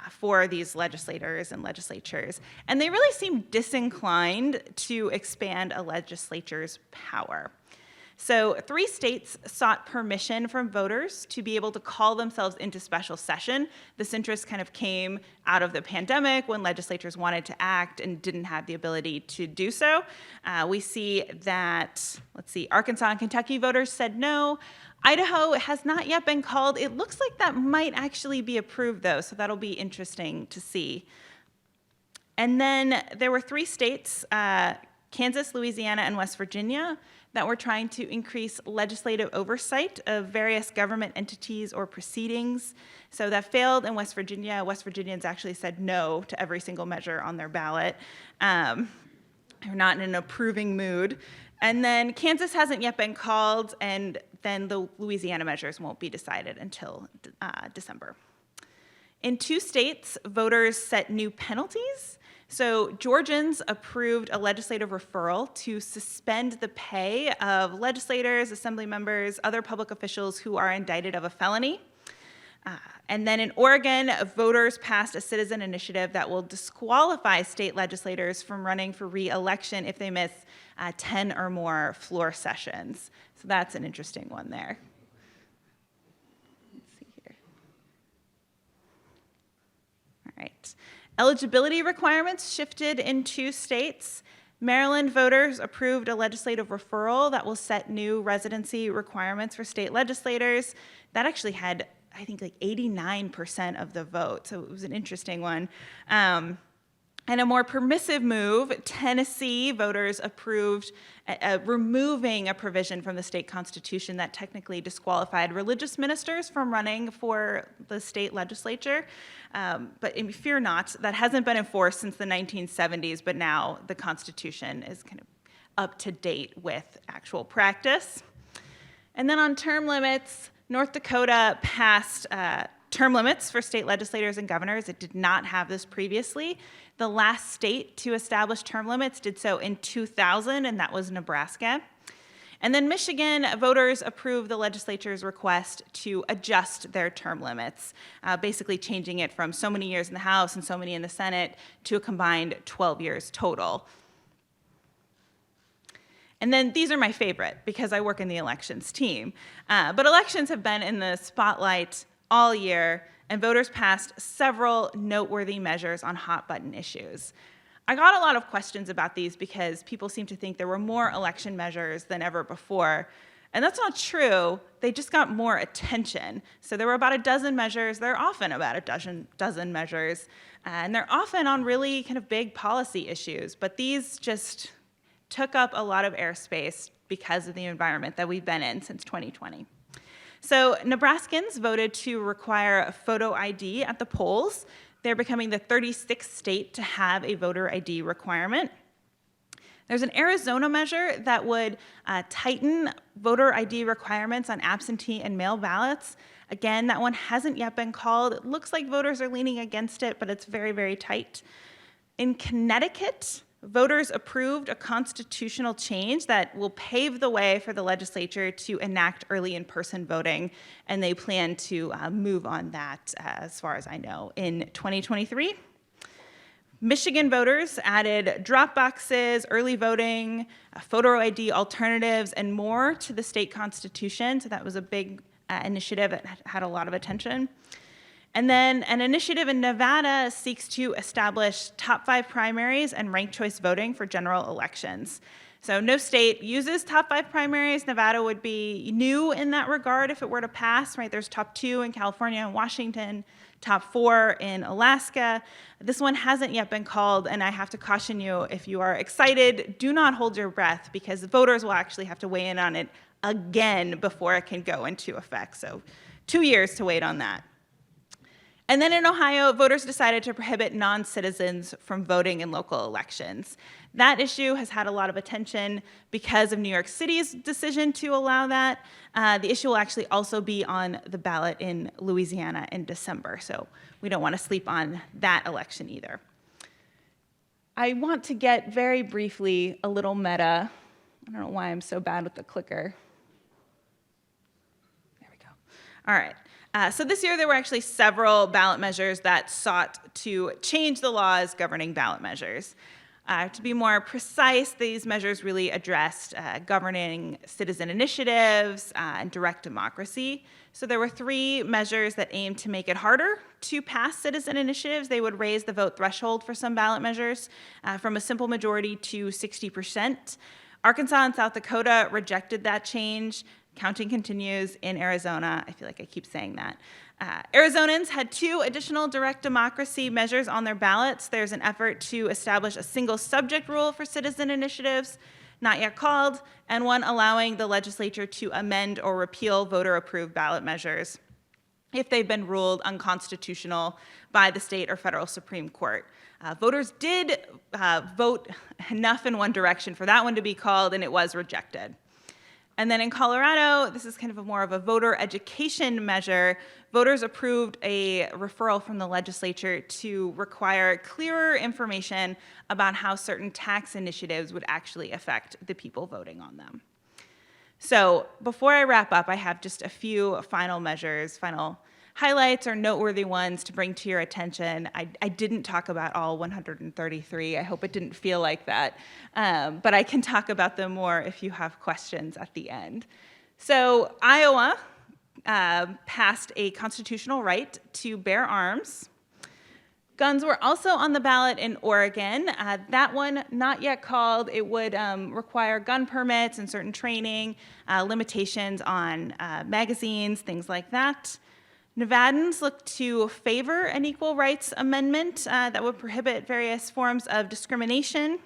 for these legislators and legislatures. And they really seemed disinclined to expand a legislature's power. So 3 states sought permission from voters to be able to call themselves into special session. This interest kind of came out of the pandemic when legislatures wanted to act and didn't have the ability to do so. We see that, Arkansas and Kentucky voters said no. Idaho has not yet been called. It looks like that might actually be approved though, so that'll be interesting to see. And then there were 3 states, Kansas, Louisiana, and West Virginia, that were trying to increase legislative oversight of various government entities or proceedings. So that failed in West Virginia. West Virginians actually said no to every single measure on their ballot. They're not in an approving mood. And then Kansas hasn't yet been called, and then the Louisiana measures won't be decided until December. In 2 states, voters set new penalties. So Georgians approved a legislative referral to suspend the pay of legislators, assembly members, other public officials who are indicted of a felony. And then in Oregon, voters passed a citizen initiative that will disqualify state legislators from running for re-election if they miss 10 or more floor sessions. So that's an interesting one there. Let's see here. All right. Eligibility requirements shifted in 2 states. Maryland voters approved a legislative referral that will set new residency requirements for state legislators. That actually had, I think, like 89% of the vote, so it was an interesting one. And a more permissive move, Tennessee voters approved removing a provision from the state constitution that technically disqualified religious ministers from running for the state legislature. But fear not, that hasn't been enforced since the 1970s, but now the Constitution is kind of up to date with actual practice. And then on term limits, North Dakota passed term limits for state legislators and governors. It did not have this previously. The last state to establish term limits did so in 2000, and that was Nebraska. And then Michigan, voters approved the legislature's request to adjust their term limits, basically changing it from so many years in the House and so many in the Senate to a combined 12 years total. And then these are my favorite because I work in the elections team. But elections have been in the spotlight all year, and voters passed several noteworthy measures on hot-button issues. I got a lot of questions about these because people seem to think there were more election measures than ever before. And that's not true. They just got more attention. So there were about a dozen measures. There are often about a dozen measures. And they're often on really kind of big policy issues. But these just took up a lot of airspace because of the environment that we've been in since 2020. So Nebraskans voted to require a photo ID at the polls. They're becoming the 36th state to have a voter ID requirement. There's an Arizona measure that would tighten voter ID requirements on absentee and mail ballots. Again, that one hasn't yet been called. It looks like voters are leaning against it, but it's very, very tight. In Connecticut, voters approved a constitutional change that will pave the way for the legislature to enact early in-person voting, and they plan to move on that, as far as I know, in 2023. Michigan voters added drop boxes, early voting, photo ID alternatives, and more to the state constitution, so that was a big initiative that had a lot of attention. And then an initiative in Nevada seeks to establish top 5 primaries and ranked choice voting for general elections. So no state uses top 5 primaries. Nevada would be new in that regard if it were to pass, right? There's top 2 in California and Washington, top 4 in Alaska. This one hasn't yet been called, and I have to caution you, if you are excited, do not hold your breath because the voters will actually have to weigh in on it again before it can go into effect. So 2 years to wait on that. And then in Ohio, voters decided to prohibit non-citizens from voting in local elections. That issue has had a lot of attention because of New York City's decision to allow that. The issue will actually also be on the ballot in Louisiana in December, so we don't want to sleep on that election either. I want to get very briefly a little meta. I don't know why I'm so bad with the clicker. There we go. All right. So this year there were actually several ballot measures that sought to change the laws governing ballot measures. To be more precise, these measures really addressed governing citizen initiatives and direct democracy. So there were 3 measures that aimed to make it harder to pass citizen initiatives. They would raise the vote threshold for some ballot measures from a simple majority to 60%. Arkansas and South Dakota rejected that change. Counting continues in Arizona. I feel like I keep saying that. Arizonans had 2 additional direct democracy measures on their ballots. There's an effort to establish a single subject rule for citizen initiatives, not yet called, and one allowing the legislature to amend or repeal voter-approved ballot measures if they've been ruled unconstitutional by the state or federal Supreme Court. Voters did vote enough in one direction for that one to be called, and it was rejected. And then in Colorado, this is kind of more of a voter education measure. Voters approved a referral from the legislature to require clearer information about how certain tax initiatives would actually affect the people voting on them. So before I wrap up, I have just a few final measures, final highlights or noteworthy ones to bring to your attention. I didn't talk about all 133. I hope it didn't feel like that. But I can talk about them more if you have questions at the end. So Iowa passed a constitutional right to bear arms. Guns were also on the ballot in Oregon. That one, not yet called. It would require gun permits and certain training, limitations on magazines, things like that. Nevadans look to favor an equal rights amendment that would prohibit various forms of discrimination.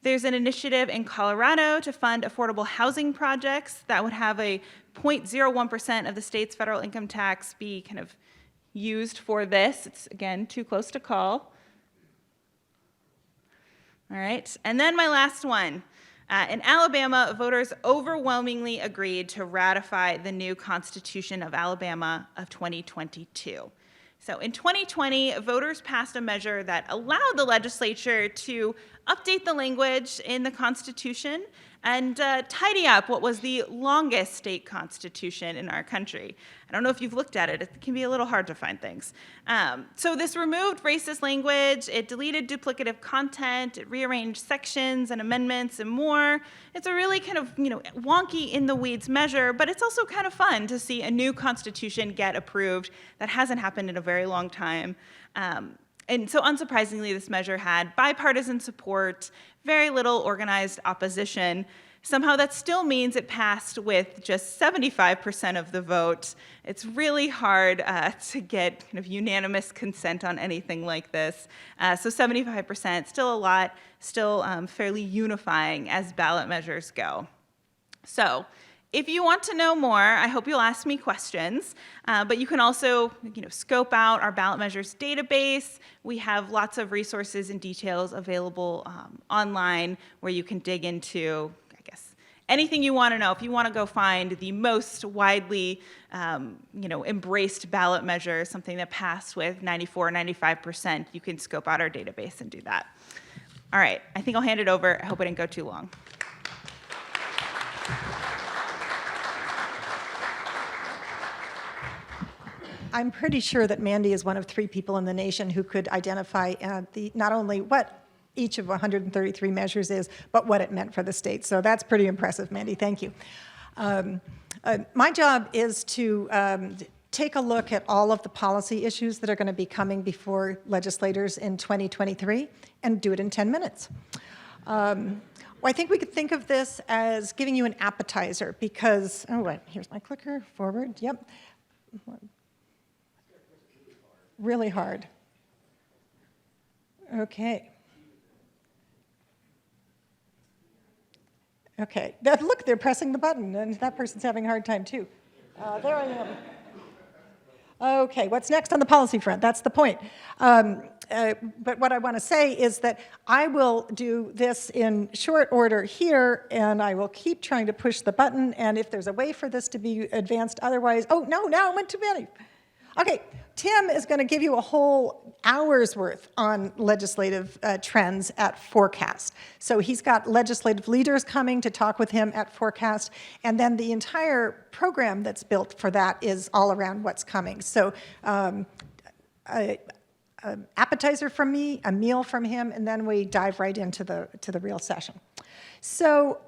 There's an initiative in Colorado to fund affordable housing projects that would have a 0.01% of the state's federal income tax be kind of used for this. It's, again, too close to call. All right, and then my last one. In Alabama, voters overwhelmingly agreed to ratify the new Constitution of Alabama of 2022. So in 2020, voters passed a measure that allowed the legislature to update the language in the Constitution and tidy up what was the longest state constitution in our country. I don't know if you've looked at it. It can be a little hard to find things. So this removed racist language. It deleted duplicative content. It rearranged sections and amendments and more. It's a really kind of wonky in the weeds measure, but it's also kind of fun to see a new constitution get approved. That hasn't happened in a very long time. And so unsurprisingly, this measure had bipartisan support, very little organized opposition. Somehow that still means it passed with just 75% of the vote. It's really hard to get kind of unanimous consent on anything like this. So 75%, still a lot, still fairly unifying as ballot measures go. So if you want to know more, I hope you'll ask me questions, but you can also scope out our ballot measures database. We have lots of resources and details available online where you can dig into, I guess, anything you want to know. If you want to go find the most widely embraced ballot measure, something that passed with 94, 95%, you can scope out our database and do that. All right, I think I'll hand it over. I hope I didn't go too long. I'm pretty sure that Mandy is one of 3 people in the nation who could identify not only what each of 133 measures is, but what it meant for the state. So that's pretty impressive, Mandy. Thank you. My job is to take a look at all of the policy issues that are going to be coming before legislators in 2023 and do it in 10 minutes. Well, I think we could think of this as giving you an appetizer because, here's my clicker, forward, yep. Really hard. Okay. Okay, look, they're pressing the button, and that person's having a hard time too. There I am. Okay, what's next on the policy front? That's the point. But what I want to say is that I will do this in short order here, and I will keep trying to push the button, and if there's a way for this to be advanced otherwise, oh, no, now I went too many. Okay, Tim is going to give you a whole hour's worth on legislative trends at Forecast. So he's got legislative leaders coming to talk with him at Forecast, and then the entire program that's built for that is all around what's coming. So appetizer from me, a meal from him, and then we dive right into the real session. So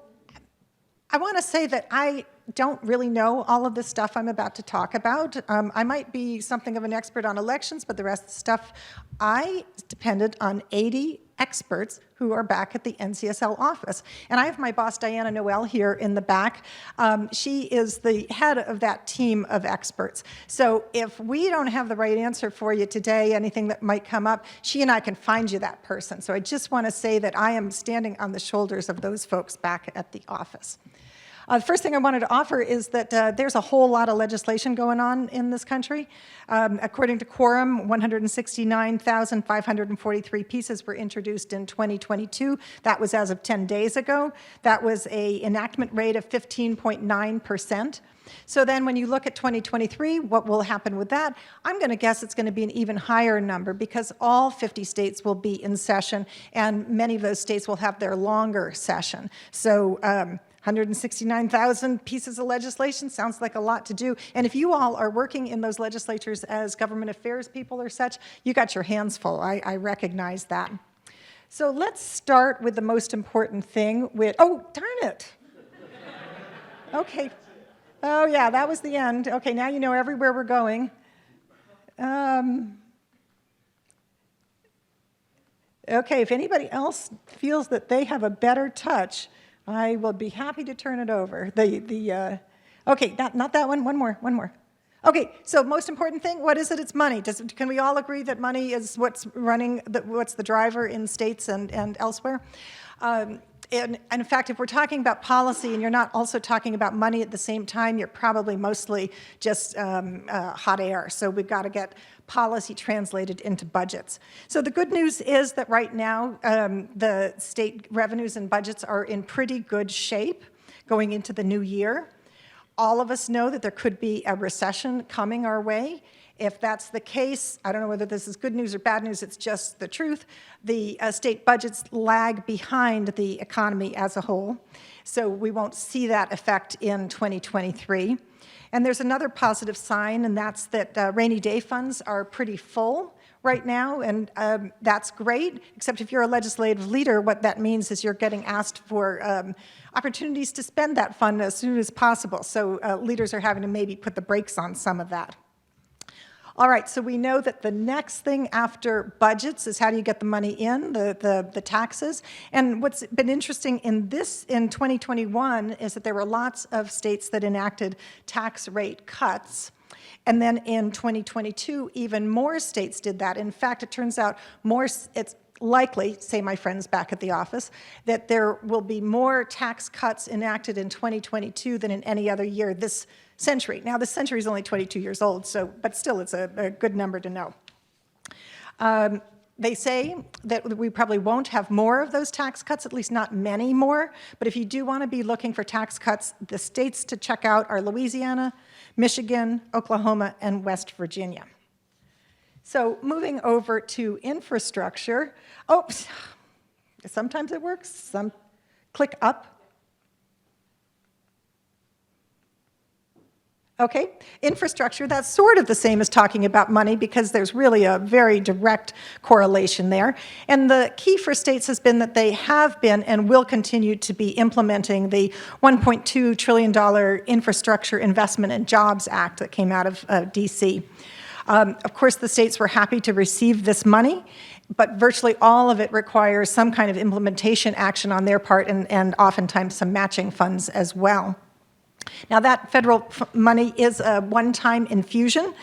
I want to say that I don't really know all of the stuff I'm about to talk about. I might be something of an expert on elections, but the rest of the stuff, I depended on 80 experts who are back at the NCSL office. And I have my boss, Diana Noel, here in the back. She is the head of that team of experts. So if we don't have the right answer for you today, anything that might come up, she and I can find you that person. So I just want to say that I am standing on the shoulders of those folks back at the office. The first thing I wanted to offer is that there's a whole lot of legislation going on in this country. According to Quorum, 169,543 pieces were introduced in 2022. That was as of 10 days ago. That was an enactment rate of 15.9%. So then when you look at 2023, what will happen with that? I'm going to guess it's going to be an even higher number because all 50 states will be in session, and many of those states will have their longer session. So 169,000 pieces of legislation sounds like a lot to do. And if you all are working in those legislatures as government affairs people or such, you got your hands full. I recognize that. So let's start with the most important thing with, oh, darn it. Okay. Oh, yeah, that was the end. Okay, now you know everywhere we're going. Okay, if anybody else feels that they have a better touch, I will be happy to turn it over. Okay, not that one, one more. Okay, so most important thing, what is it? It's money. Can we all agree that money is what's what's the driver in states and elsewhere? And in fact, if we're talking about policy and you're not also talking about money at the same time, you're probably mostly just hot air. So we've got to get policy translated into budgets. So the good news is that right now, the state revenues and budgets are in pretty good shape going into the new year. All of us know that there could be a recession coming our way. If that's the case, I don't know whether this is good news or bad news, it's just the truth. The state budgets lag behind the economy as a whole, so we won't see that effect in 2023. And there's another positive sign, and that's that rainy day funds are pretty full right now, and that's great, except if you're a legislative leader, what that means is you're getting asked for opportunities to spend that fund as soon as possible. So leaders are having to maybe put the brakes on some of that. All right, so we know that the next thing after budgets is how do you get the money in, the taxes. And what's been interesting in 2021 is that there were lots of states that enacted tax rate cuts. And then in 2022, even more states did that. In fact, it turns out it's likely, say my friends back at the office, that there will be more tax cuts enacted in 2022 than in any other year this century. Now, this century is only 22 years old, but still it's a good number to know. They say that we probably won't have more of those tax cuts, at least not many more, but if you do want to be looking for tax cuts, the states to check out are Louisiana, Michigan, Oklahoma, and West Virginia. So moving over to infrastructure, sometimes it works, click up. Okay, infrastructure, that's sort of the same as talking about money because there's really a very direct correlation there. And the key for states has been that they have been and will continue to be implementing the $1.2 trillion Infrastructure Investment and Jobs Act that came out of DC. Of course, the states were happy to receive this money, but virtually all of it requires some kind of implementation action on their part and oftentimes some matching funds as well. Now, that federal money is a one-time infusion.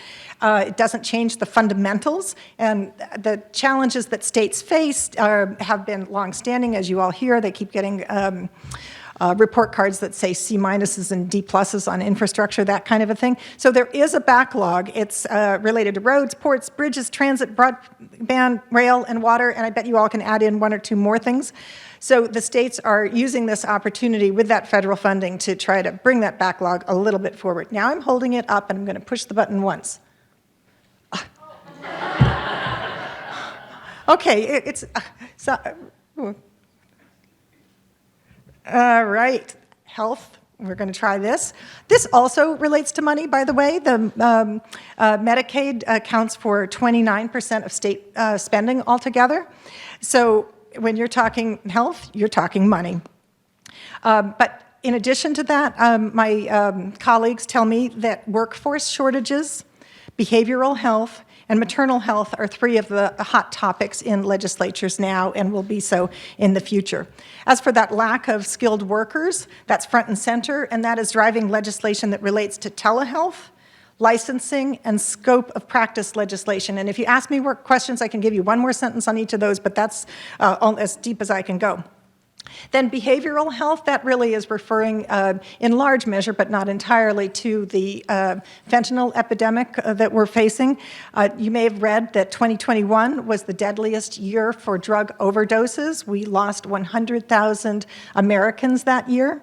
It doesn't change the fundamentals, and the challenges that states face have been longstanding, as you all hear. They keep getting report cards that say C- and D+ on infrastructure, that kind of a thing. So there is a backlog. It's related to roads, ports, bridges, transit, broadband, rail, and water, and I bet you all can add in one or two more things. So the states are using this opportunity with that federal funding to try to bring that backlog a little bit forward. Now I'm holding it up and I'm going to push the button once. Okay, all right, health. We're going to try this. This also relates to money, by the way. The Medicaid accounts for 29% of state spending altogether. So when you're talking health, you're talking money. But in addition to that, my colleagues tell me that workforce shortages, behavioral health, and maternal health are three of the hot topics in legislatures now and will be so in the future. As for that lack of skilled workers, that's front and center, and that is driving legislation that relates to telehealth, licensing, and scope of practice legislation. And if you ask me questions, I can give you one more sentence on each of those, but that's as deep as I can go. Then behavioral health, that really is referring in large measure, but not entirely, to the fentanyl epidemic that we're facing. You may have read that 2021 was the deadliest year for drug overdoses. We lost 100,000 Americans that year.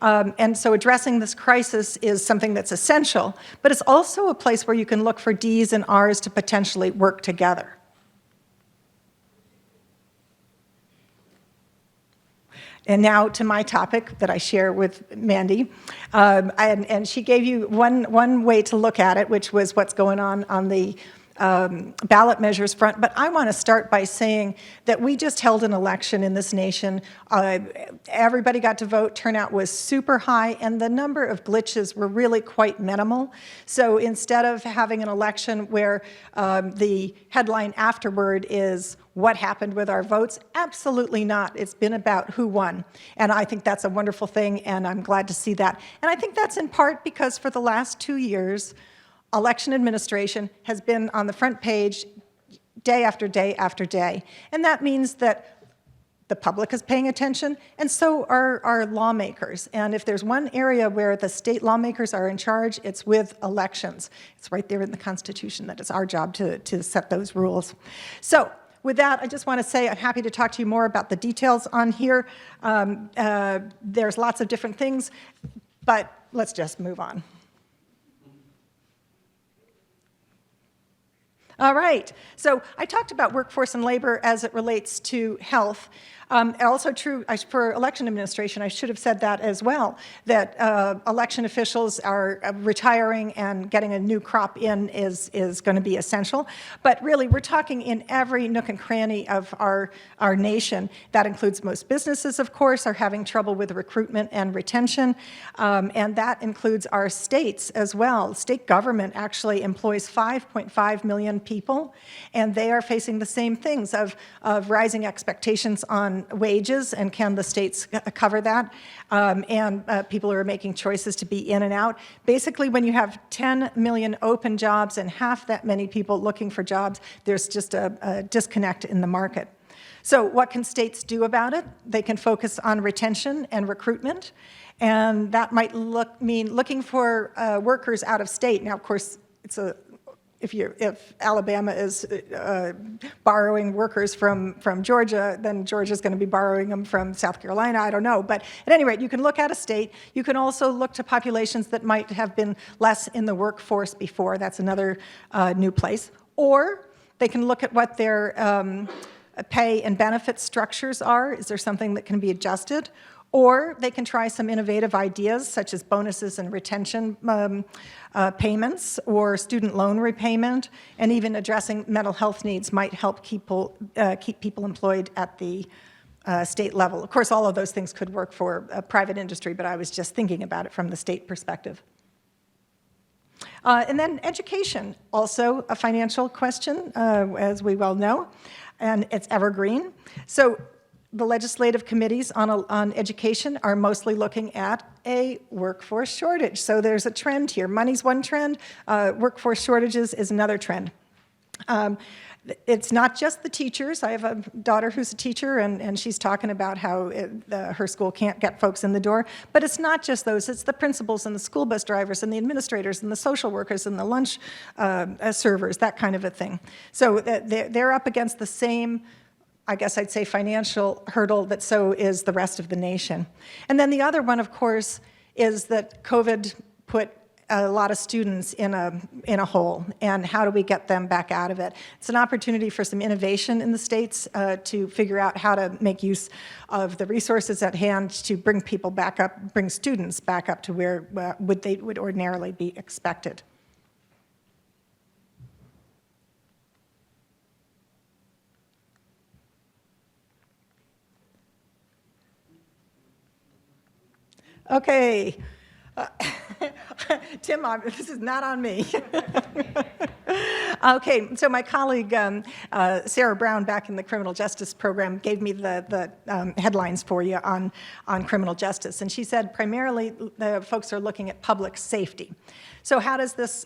And so addressing this crisis is something that's essential, but it's also a place where you can look for Ds and Rs to potentially work together. And now to my topic that I share with Mandy. And she gave you one way to look at it, which was what's going on the ballot measures front. But I want to start by saying that we just held an election in this nation. Everybody got to vote. Turnout was super high, and the number of glitches were really quite minimal. So instead of having an election where the headline afterward is what happened with our votes, absolutely not. It's been about who won. And I think that's a wonderful thing, and I'm glad to see that. And I think that's in part because for the last 2 years, election administration has been on the front page day after day after day. And that means that the public is paying attention, and so are our lawmakers. And if there's one area where the state lawmakers are in charge, it's with elections. It's right there in the Constitution that it's our job to set those rules. So with that, I just want to say I'm happy to talk to you more about the details on here. There's lots of different things, but let's just move on. All right, so I talked about workforce and labor as it relates to health. Also true for election administration, I should have said that as well, that election officials are retiring and getting a new crop in is going to be essential. But really, we're talking in every nook and cranny of our nation. That includes most businesses, of course, are having trouble with recruitment and retention. And that includes our states as well. State government actually employs 5.5 million people, and they are facing the same things of rising expectations on wages, and can the states cover that? And people are making choices to be in and out. Basically, when you have 10 million open jobs and half that many people looking for jobs, there's just a disconnect in the market. So what can states do about it? They can focus on retention and recruitment, and that might mean looking for workers out of state. Now, of course, if Alabama is borrowing workers from Georgia, then Georgia's going to be borrowing them from South Carolina. I don't know. But at any rate, you can look at a state. You can also look to populations that might have been less in the workforce before. That's another new place. Or they can look at what their pay and benefit structures are. Is there something that can be adjusted? Or they can try some innovative ideas, such as bonuses and retention payments, or student loan repayment, and even addressing mental health needs might help keep people employed at the state level. Of course, all of those things could work for private industry, but I was just thinking about it from the state perspective. And then education, also a financial question, as we well know, and it's evergreen. So the legislative committees on education are mostly looking at a workforce shortage. So there's a trend here. Money's one trend, workforce shortages is another trend. It's not just the teachers. I have a daughter who's a teacher, and she's talking about how her school can't get folks in the door. But it's not just those. It's the principals and the school bus drivers and the administrators and the social workers and the lunch servers, that kind of a thing. So they're up against the same, I guess I'd say, financial hurdle that so is the rest of the nation. And then the other one, of course, is that COVID put a lot of students in a hole, and how do we get them back out of it? It's an opportunity for some innovation in the states to figure out how to make use of the resources at hand to bring people back up, bring students back up to where they would ordinarily be expected. Okay. Tim, this is not on me. Okay, so my colleague Sarah Brown, back in the criminal justice program, gave me the headlines for you on criminal justice. And she said primarily the folks are looking at public safety. So how does this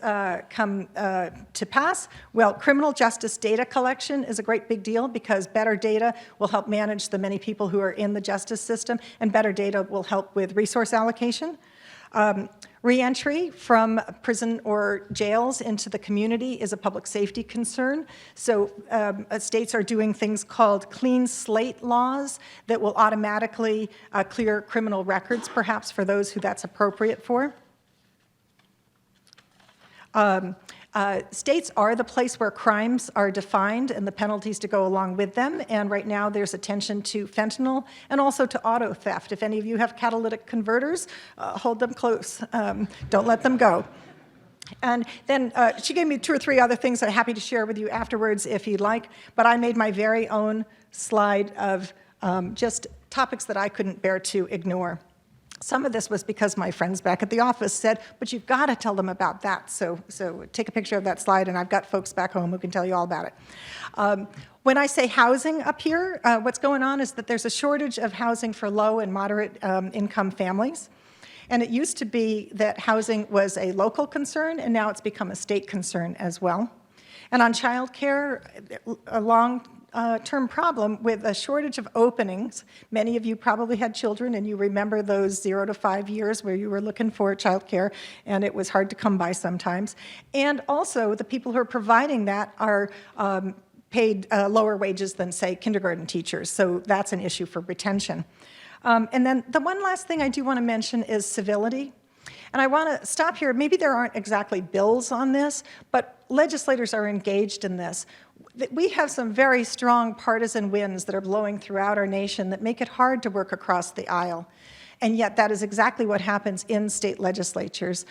come to pass? Well, criminal justice data collection is a great big deal because better data will help manage the many people who are in the justice system, and better data will help with resource allocation. Reentry from prison or jails into the community is a public safety concern. So states are doing things called clean slate laws that will automatically clear criminal records, perhaps for those who that's appropriate for. States are the place where crimes are defined and the penalties to go along with them. And right now there's attention to fentanyl and also to auto theft. If any of you have catalytic converters, hold them close. Don't let them go. And then she gave me 2 or 3 other things I'm happy to share with you afterwards if you'd like. But I made my very own slide of just topics that I couldn't bear to ignore. Some of this was because my friends back at the office said, but you've got to tell them about that. So take a picture of that slide, and I've got folks back home who can tell you all about it. When I say housing up here, what's going on is that there's a shortage of housing for low and moderate income families. And it used to be that housing was a local concern, and now it's become a state concern as well. And on child care, a long-term problem with a shortage of openings. Many of you probably had children, and you remember those 0 to 5 years where you were looking for child care, and it was hard to come by sometimes. And also, the people who are providing that are paid lower wages than, say, kindergarten teachers. So that's an issue for retention. And then the one last thing I do want to mention is civility. And I want to stop here. Maybe there aren't exactly bills on this, but legislators are engaged in this. We have some very strong partisan winds that are blowing throughout our nation that make it hard to work across the aisle. And yet that is exactly what happens in state legislatures.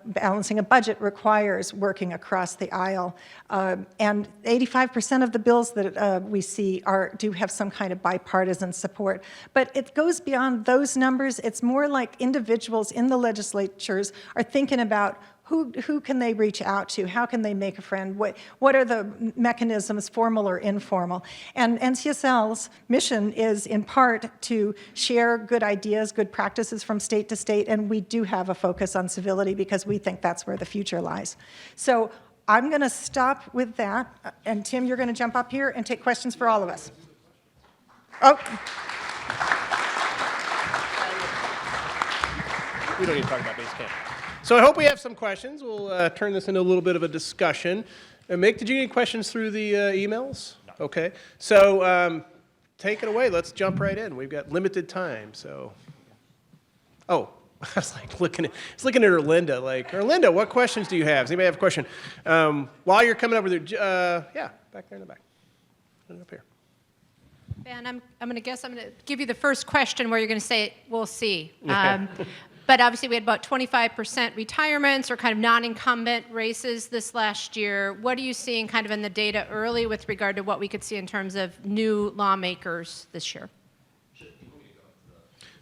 Balancing a budget requires working across the aisle. And 85% of the bills that we see do have some kind of bipartisan support. But it goes beyond those numbers. It's more like individuals in the legislatures are thinking about who can they reach out to? How can they make a friend? What are the mechanisms, formal or informal? And NCSL's mission is in part to share good ideas, good practices from state to state, and we do have a focus on civility because we think that's where the future lies. So I'm going to stop with that, and Tim, you're going to jump up here and take questions for all of us. Oh. We don't need to talk about base camp. So I hope we have some questions. We'll turn this into a little bit of a discussion. Mick, did you get any questions through the emails? No. Okay. So take it away. Let's jump right in. We've got limited time. So, I was like looking at Erlinda. Like, Erlinda, what questions do you have? Does anybody have a question? While you're coming over there, yeah, back there in the back. Up here. Ben, I'm going to give you the first question where you're going to say, we'll see. But obviously we had about 25% retirements or kind of non-incumbent races this last year. What are you seeing kind of in the data early with regard to what we could see in terms of new lawmakers this year?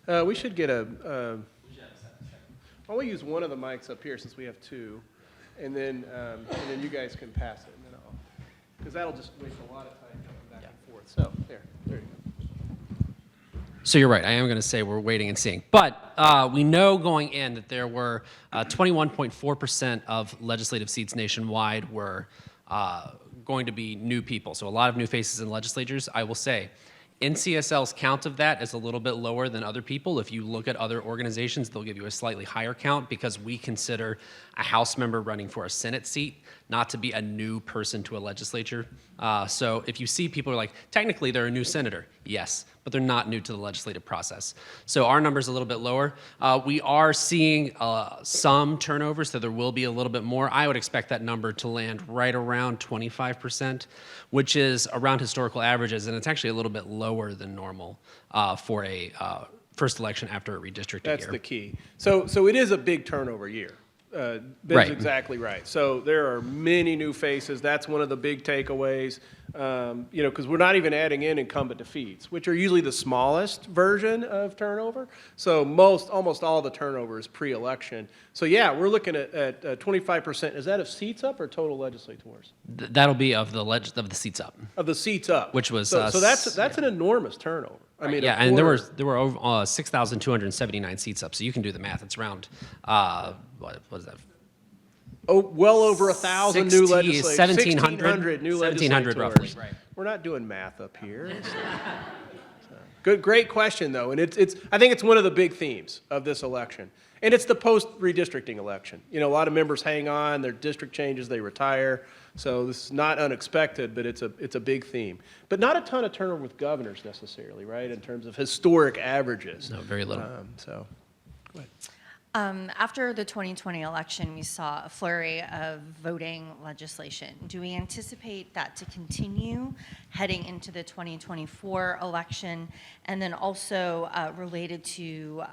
We should get why don't we use one of the mics up here since we have 2, and then you guys can pass it, and then because that'll just waste a lot of time jumping back and forth. So there you go. So you're right. I am going to say we're waiting and seeing. But we know going in that there were 21.4% of legislative seats nationwide were going to be new people. So a lot of new faces in legislatures. I will say NCSL's count of that is a little bit lower than other people. If you look at other organizations, they'll give you a slightly higher count because we consider a House member running for a Senate seat not to be a new person to a legislature. So if you see people are like, technically they're a new senator. Yes, but they're not new to the legislative process. So our number's a little bit lower. We are seeing some turnover, so there will be a little bit more. I would expect that number to land right around 25%, which is around historical averages, and it's actually a little bit lower than normal for a first election after a redistricting year. That's the key. So it is a big turnover year. Ben's Right. exactly right. So there are many new faces. That's one of the big takeaways. Because we're not even adding in incumbent defeats, which are usually the smallest version of turnover. So almost all the turnover is pre-election. So yeah, we're looking at 25%. Is that of seats up or total legislators? That'll be of the seats up. Of the seats up, Which was, so that's an enormous turnover. I mean, Yeah, a and quarter. there were over 6,279 seats up, so you can do the math. It's around what was that? well over 1,000 new 16 legislators. 1,700 new 1,700 roughly, legislators. right. We're not doing math up here. Great question though, and I think it's one of the big themes of this election, and it's the post-redistricting election. A lot of members hang on, their district changes, they retire, so this is not unexpected, but it's a big theme. But not a ton of turnover with governors necessarily, right? In terms of historic averages. No, very little. So, go ahead. After the 2020 election, we saw a flurry of voting legislation. Do we anticipate that to continue heading into the 2024 election? And then also related to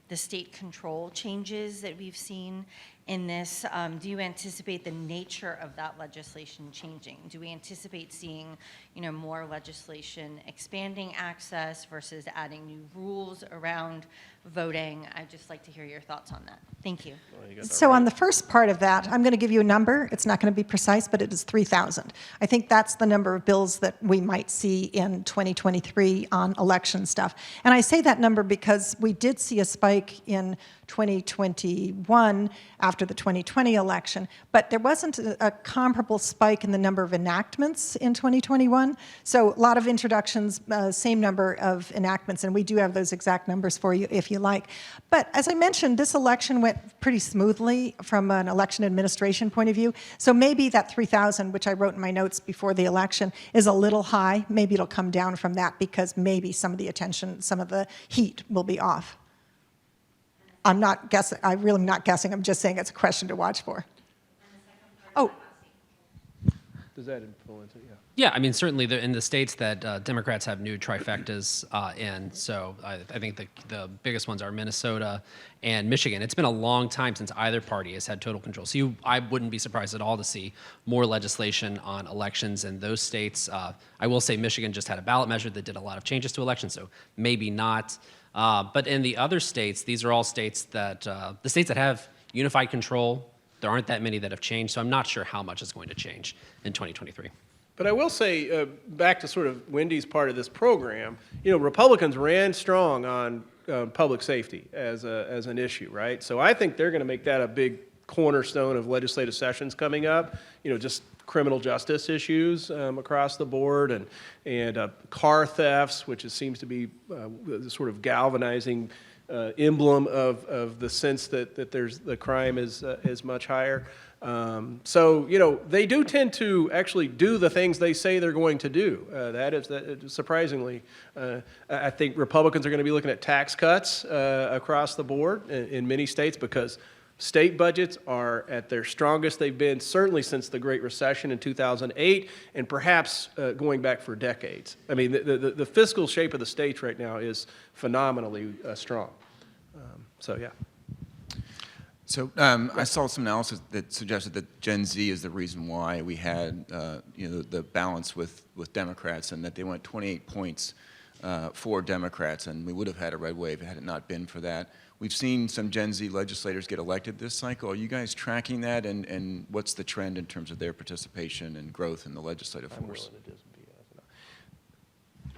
the state control changes that we've seen in this, do you anticipate the nature of that legislation changing? Do we anticipate seeing, more legislation expanding access versus adding new rules around voting? I'd just like to hear your thoughts on that. Thank you. So on the first part of that, I'm going to give you a number. It's not going to be precise, but it is 3,000. I think that's the number of bills that we might see in 2023 on election stuff. And I say that number because we did see a spike in 2021 after the 2020 election, but there wasn't a comparable spike in the number of enactments in 2021. So a lot of introductions, same number of enactments, and we do have those exact numbers for you if you like. But as I mentioned, this election went pretty smoothly from an election administration point of view. So maybe that 3,000, which I wrote in my notes before the election, is a little high. Maybe it'll come down from that because maybe some of the attention, some of the heat will be off. I'm not guessing. I'm really not guessing. I'm just saying it's a question to watch for. Oh. Does that influence it? Yeah. Yeah, I mean, certainly in the states that Democrats have new trifectas in, so I think the biggest ones are Minnesota and Michigan. It's been a long time since either party has had total control. So I wouldn't be surprised at all to see more legislation on elections in those states. I will say Michigan just had a ballot measure that did a lot of changes to elections, so maybe not. But in the other states, these are all states that, the states that have unified control, there aren't that many that have changed, so I'm not sure how much is going to change in 2023. But I will say, back to sort of Wendy's part of this program, Republicans ran strong on public safety as an issue, right? So I think they're going to make that a big cornerstone of legislative sessions coming up, just criminal justice issues across the board and car thefts, which seems to be the sort of galvanizing emblem of the sense that the crime is much higher. So, they do tend to actually do the things they say they're going to do. That surprisingly, I think Republicans are going to be looking at tax cuts across the board in many states because state budgets are at their strongest they've been certainly since the Great Recession in 2008 and perhaps going back for decades. I mean, the fiscal shape of the states right now is phenomenally strong. So, yeah. So I saw some analysis that suggested that Gen Z is the reason why we had the balance with Democrats and that they went 28 points for Democrats, and we would have had a red wave had it not been for that. We've seen some Gen Z legislators get elected this cycle. Are you guys tracking that, and what's the trend in terms of their participation and growth in the legislative force?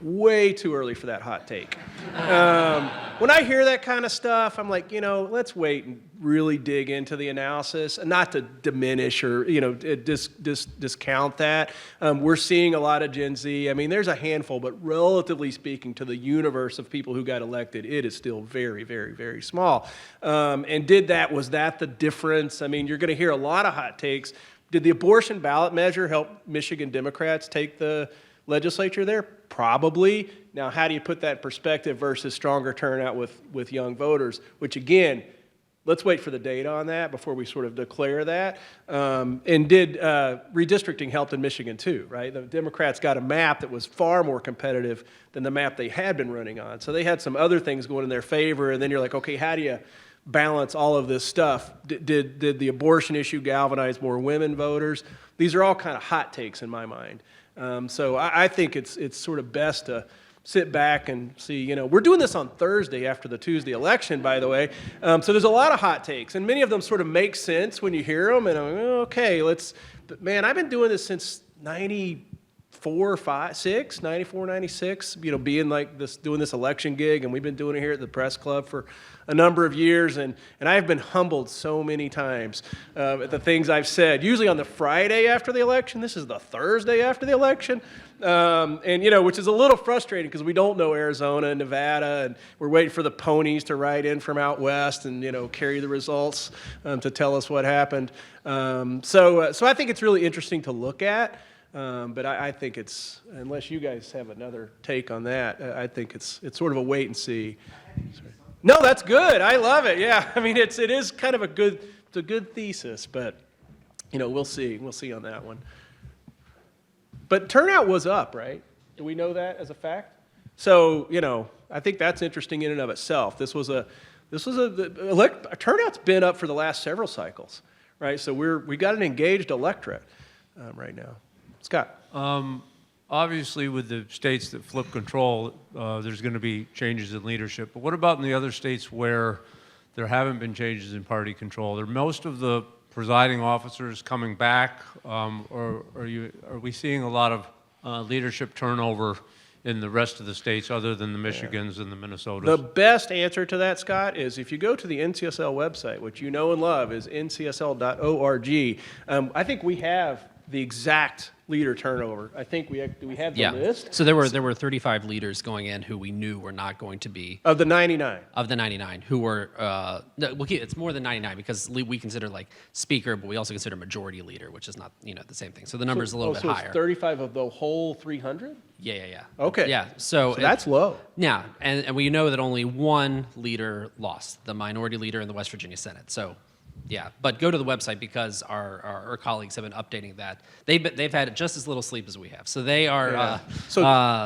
Way too early for that hot take. When I hear that kind of stuff, I'm like, let's wait and really dig into the analysis, and not to diminish or, discount that. We're seeing a lot of Gen Z. I mean, there's a handful, but relatively speaking to the universe of people who got elected, it is still very, very, very small. And was that the difference? I mean, you're going to hear a lot of hot takes. Did the abortion ballot measure help Michigan Democrats take the legislature there? Probably. Now, how do you put that in perspective versus stronger turnout with young voters? Which, again, let's wait for the data on that before we sort of declare that. And did redistricting help in Michigan too, right? The Democrats got a map that was far more competitive than the map they had been running on. So they had some other things going in their favor, and then you're like, okay, how do you balance all of this stuff? Did the abortion issue galvanize more women voters? These are all kind of hot takes in my mind. So I think it's sort of best to sit back and see, we're doing this on Thursday after the Tuesday election, by the way. So there's a lot of hot takes, and many of them sort of make sense when you hear them. And I'm like, okay, but man, I've been doing this since 94, 96, being like this, doing this election gig, and we've been doing it here at the Press Club for a number of years, and I've been humbled so many times at the things I've said, usually on the Friday after the election. This is the Thursday after the election, which is a little frustrating because we don't know Arizona and Nevada, and we're waiting for the ponies to ride in from out west and, carry the results to tell us what happened. So I think it's really interesting to look at. But I think it's, unless you guys have another take on that, I think it's sort of a wait and see. Sorry. No, that's good. I love it. Yeah, I mean, it is kind of a good thesis, but we'll see. We'll see on that one. But turnout was up, right? Do we know that as a fact? So I think that's interesting in and of itself. Turnout's been up for the last several cycles, right? So we got an engaged electorate right now. Scott. Obviously, with the states that flip control, there's going to be changes in leadership. But what about in the other states where there haven't been changes in party control? Are most of the presiding officers coming back, or are we seeing a lot of leadership turnover in the rest of the states other than the Michigans and the Minnesotas? The best answer to that, Scott, is if you go to the NCSL website, which you know and love is ncsl.org, I think we have the exact leader turnover. I think do we have the list? So there were 35 leaders going in who we knew were not going to be Of the 99. of the 99 who were it's more than 99 because we consider like speaker, but we also consider majority leader, which is not the same thing. So the number is a little bit so higher. It's 35 of the whole 300? Yeah. Okay. Yeah. So That's low. Yeah, and we know that only one leader lost, the minority leader in the West Virginia Senate. So. Yeah, but go to the website because our colleagues have been updating that. They've had just as little sleep as we have, so they are. So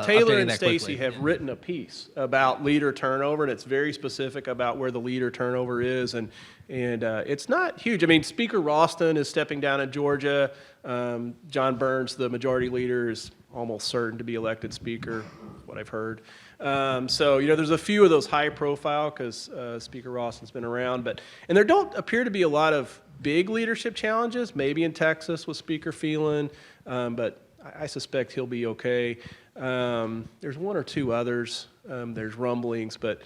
Taylor updating and that Stacy quickly. have written a piece about leader turnover, and it's very specific about where the leader turnover is, and it's not huge. I mean, Speaker Ralston is stepping down in Georgia. John Burns, the majority leader, is almost certain to be elected speaker, what I've heard. So there's a few of those high profile because Speaker Ralston's been around, and there don't appear to be a lot of big leadership challenges. Maybe in Texas with Speaker Phelan, but I suspect he'll be okay. There's one or two others. There's rumblings, but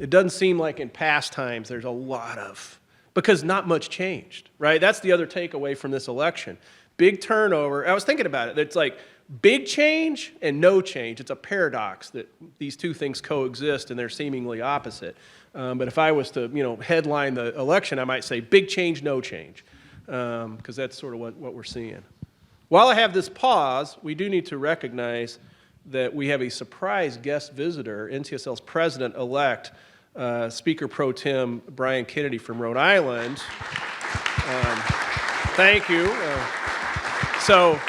it doesn't seem like in past times there's a lot of, because not much changed, right? That's the other takeaway from this election. Big turnover. I was thinking about it. It's like big change and no change. It's a paradox that these two things coexist and they're seemingly opposite. But if I was to, headline the election, I might say big change, no change, because that's sort of what we're seeing. While I have this pause, we do need to recognize that we have a surprise guest visitor, NCSL's president-elect, Speaker Pro Tem Brian Kennedy from Rhode Island. Thank you. So,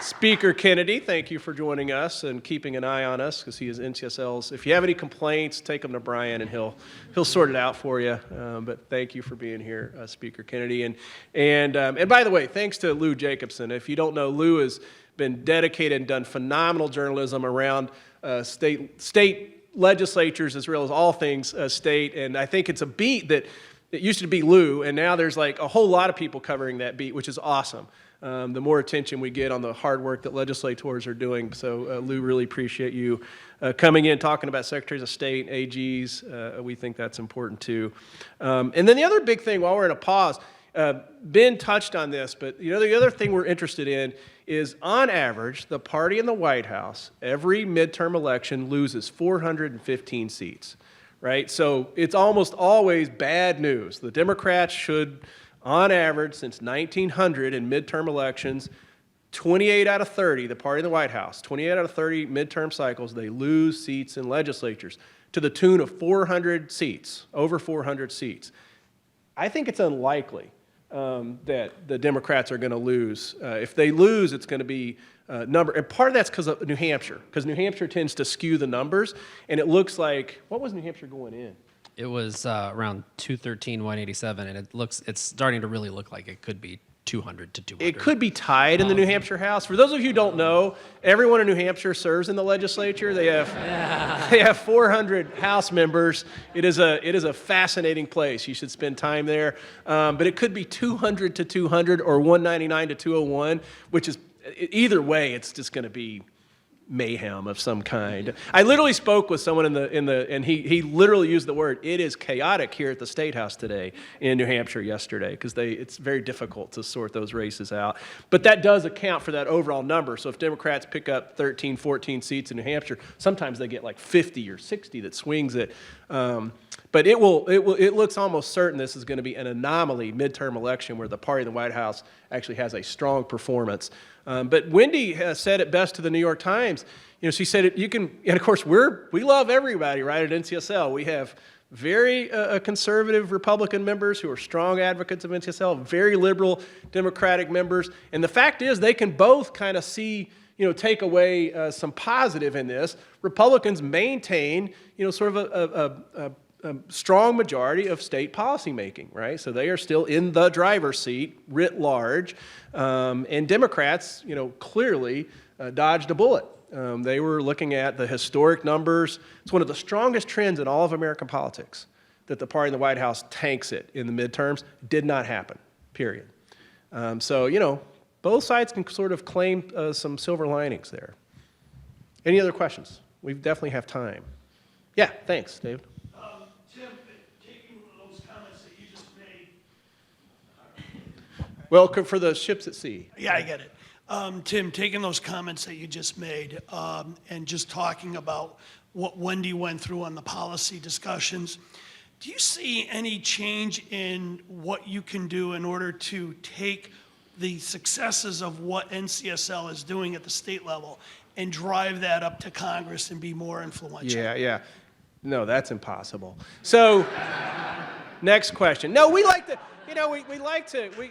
Speaker Kennedy, thank you for joining us and keeping an eye on us because he is NCSL's. If you have any complaints, take them to Brian and he'll sort it out for you. But thank you for being here, Speaker Kennedy. And by the way, thanks to Lou Jacobson. If you don't know, Lou has been dedicated and done phenomenal journalism around state legislatures as well as all things state. And I think it's a beat that it used to be Lou, and now there's like a whole lot of people covering that beat, which is awesome. The more attention we get on the hard work that legislators are doing. So, Lou, really appreciate you coming in, talking about secretaries of state, AGs. We think that's important too. And then the other big thing, while we're in a pause, Ben touched on this, but the other thing we're interested in is, on average, the party in the White House, every midterm election loses 415 seats, right? So it's almost always bad news. The Democrats should, on average, since 1900 in midterm elections, 28 out of 30, the party in the White House, 28 out of 30 midterm cycles, they lose seats in legislatures to the tune of 400 seats, over 400 seats. I think it's unlikely that the Democrats are going to lose. If they lose, it's going to be number. And part of that's because of New Hampshire, because New Hampshire tends to skew the numbers. And it looks like, what was New Hampshire going in? It was around 213, 187, and it's starting to really look like it could be 200 to 200. It could be tied in the New Hampshire House. For those of you who don't know, everyone in New Hampshire serves in the legislature. They have 400 House members. It is a fascinating place. You should spend time there. But it could be 200 to 200 or 199 to 201, which is either way. It's just going to be mayhem of some kind. I literally spoke with someone and he literally used the word, it is chaotic here at the State House today in New Hampshire yesterday, because it's very difficult to sort those races out. But that does account for that overall number. So if Democrats pick up 13, 14 seats in New Hampshire, sometimes they get like 50 or 60 that swings it. But it looks almost certain this is going to be an anomaly midterm election where the party in the White House actually has a strong performance. But Wendy has said it best to the New York Times. You know, she said you can, and of course we love everybody, right, at NCSL. We have very conservative Republican members who are strong advocates of NCSL, very liberal Democratic members, and the fact is they can both kind of see, take away some positive in this. Republicans maintain, sort of a strong majority of state policymaking, right? So they are still in the driver's seat writ large, and Democrats, clearly dodged a bullet. They were looking at the historic numbers. It's one of the strongest trends in all of American politics that the party in the White House tanks it in the midterms. Did not happen, period. So, both sides can sort of claim some silver linings there. Any other questions? We definitely have time. Yeah, thanks, David. Tim, taking those comments that you just made. Well, for the ships at sea. Yeah, I get it. Tim, taking those comments that you just made and just talking about what Wendy went through on the policy discussions, do you see any change in what you can do in order to take the successes of what NCSL is doing at the state level and drive that up to Congress and be more influential? Yeah. No, that's impossible. So, next question. No, we like to, we like to, we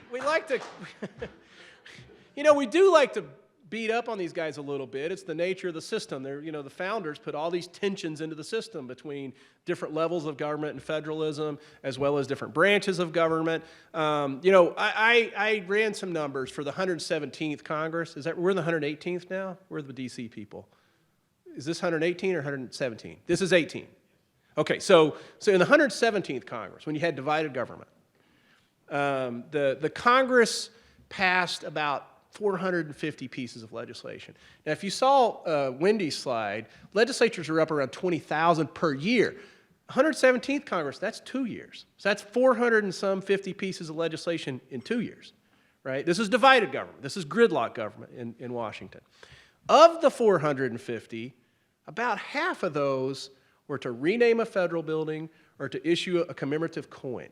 do like to beat up on these guys a little bit. It's the nature of the system. The founders put all these tensions into the system between different levels of government and federalism, as well as different branches of government. I ran some numbers for the 117th Congress. We're in the 118th now? We're the DC people. Is this 118 or 117? This is 18. Okay, so in the 117th Congress, when you had divided government, the Congress passed about 450 pieces of legislation. Now, if you saw Wendy's slide, legislatures are up around 20,000 per year. 117th Congress, that's 2 years. So that's 400 and some 50 pieces of legislation in 2 years, right? This is divided government. This is gridlock government in Washington. Of the 450, about half of those were to rename a federal building or to issue a commemorative coin.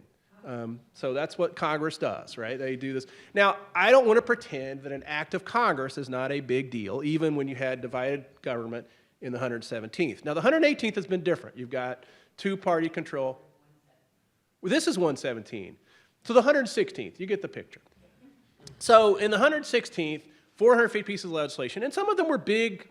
So that's what Congress does, right? They do this. Now, I don't want to pretend that an act of Congress is not a big deal, even when you had divided government in the 117th. Now, the 118th has been different. You've got two-party control. Well, this is 117. So the 116th, you get the picture. So in the 116th, 450 pieces of legislation, and some of them were big,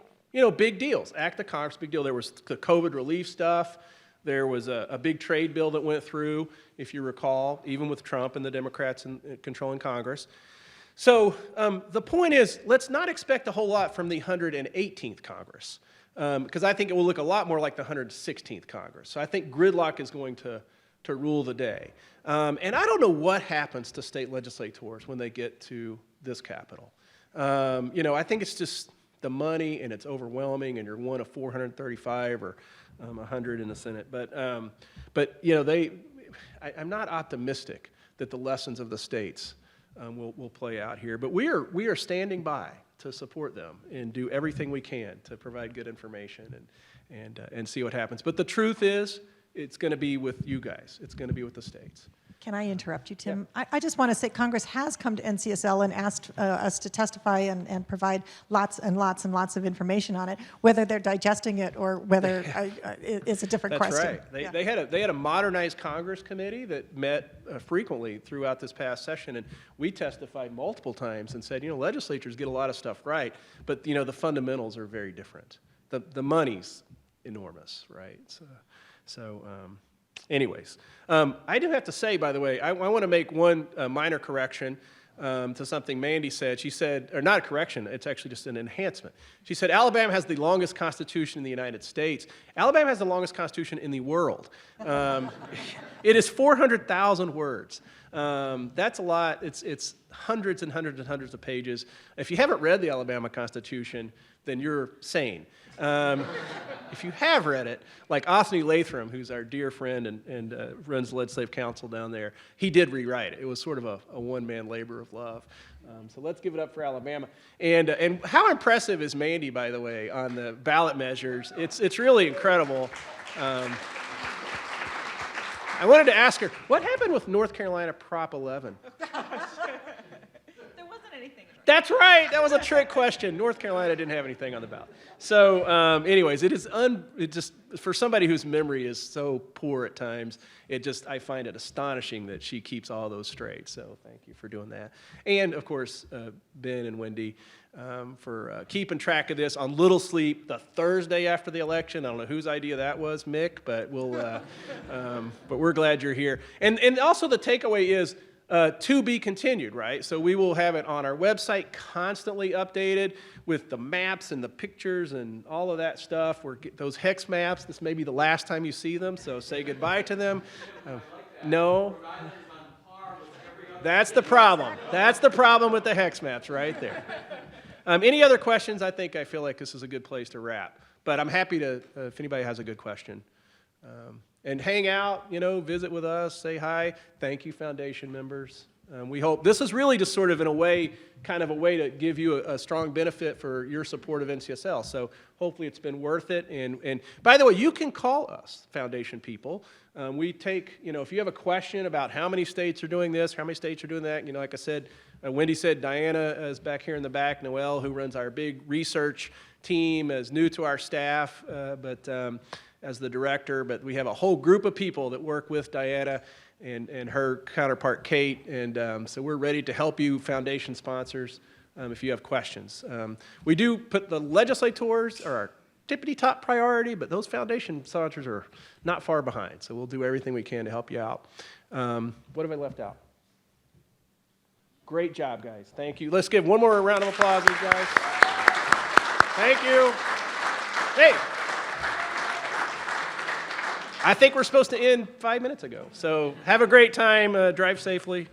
big deals. Act of Congress, big deal. There was the COVID relief stuff. There was a big trade bill that went through, if you recall, even with Trump and the Democrats controlling Congress. So the point is, let's not expect a whole lot from the 118th Congress, because I think it will look a lot more like the 116th Congress. So I think gridlock is going to rule the day. And I don't know what happens to state legislators when they get to this Capitol. I think it's just the money, and it's overwhelming, and you're one of 435 or 100 in the Senate. But I'm not optimistic that the lessons of the states will play out here. But we are standing by to support them and do everything we can to provide good information and see what happens. But the truth is, it's going to be with you guys. It's going to be with the states. Can I interrupt you, Tim? Yeah. I just want to say Congress has come to NCSL and asked us to testify and provide lots and lots and lots of information on it. Whether they're digesting it or whether it's a different question. That's right. They had a modernized Congress committee that met frequently throughout this past session, and we testified multiple times and said, legislatures get a lot of stuff right, but the fundamentals are very different. The money's enormous, right? Anyways, I do have to say, by the way, I want to make one minor correction. to something Mandy said. She said, or not a correction, it's actually just an enhancement. She said, Alabama has the longest constitution in the United States. Alabama has the longest constitution in the world. It is 400,000 words. That's a lot. It's hundreds and hundreds and hundreds of pages. If you haven't read the Alabama Constitution, then you're sane. If you have read it, like Othony Latham, who's our dear friend and runs the Legislative Council down there, he did rewrite it. It was sort of a one-man labor of love. So let's give it up for Alabama. And how impressive is Mandy, by the way, on the ballot measures? It's really incredible. I wanted to ask her, what happened with North Carolina Prop 11? There wasn't anything. That's right. That was a trick question. North Carolina didn't have anything on the ballot. So, anyways, it just for somebody whose memory is so poor at times, I find it astonishing that she keeps all those straight. So, thank you for doing that. And of course, Ben and Wendy for keeping track of this on Little Sleep the Thursday after the election. I don't know whose idea that was, Mick, but but we're glad you're here. And also the takeaway is. To be continued, right? So we will have it on our website, constantly updated with the maps and the pictures and all of that stuff. Those hex maps, this may be the last time you see them, so say goodbye to them. No. That's the problem. That's the problem with the hex maps right there. Any other questions? I feel like this is a good place to wrap. But I'm happy to, if anybody has a good question. And hang out, visit with us, say hi. Thank you, Foundation members. We hope this is really just sort of in a way, kind of a way to give you a strong benefit for your support of NCSL. So hopefully it's been worth it. And by the way, you can call us, Foundation people. We take, if you have a question about how many states are doing this, how many states are doing that, like I said, Wendy said, Diana is back here in the back, Noelle, who runs our big research team, is new to our staff, as the director, but we have a whole group of people that work with Diana and her counterpart, Kate, and so we're ready to help you, Foundation sponsors, if you have questions. We do put the legislators are our tippity-top priority, but those Foundation sponsors are not far behind, so we'll do everything we can to help you out. What have I left out? Great job, guys. Thank you. Let's give one more round of applause, guys. Thank you. Hey. I think we're supposed to end 5 minutes ago. So have a great time. Drive safely.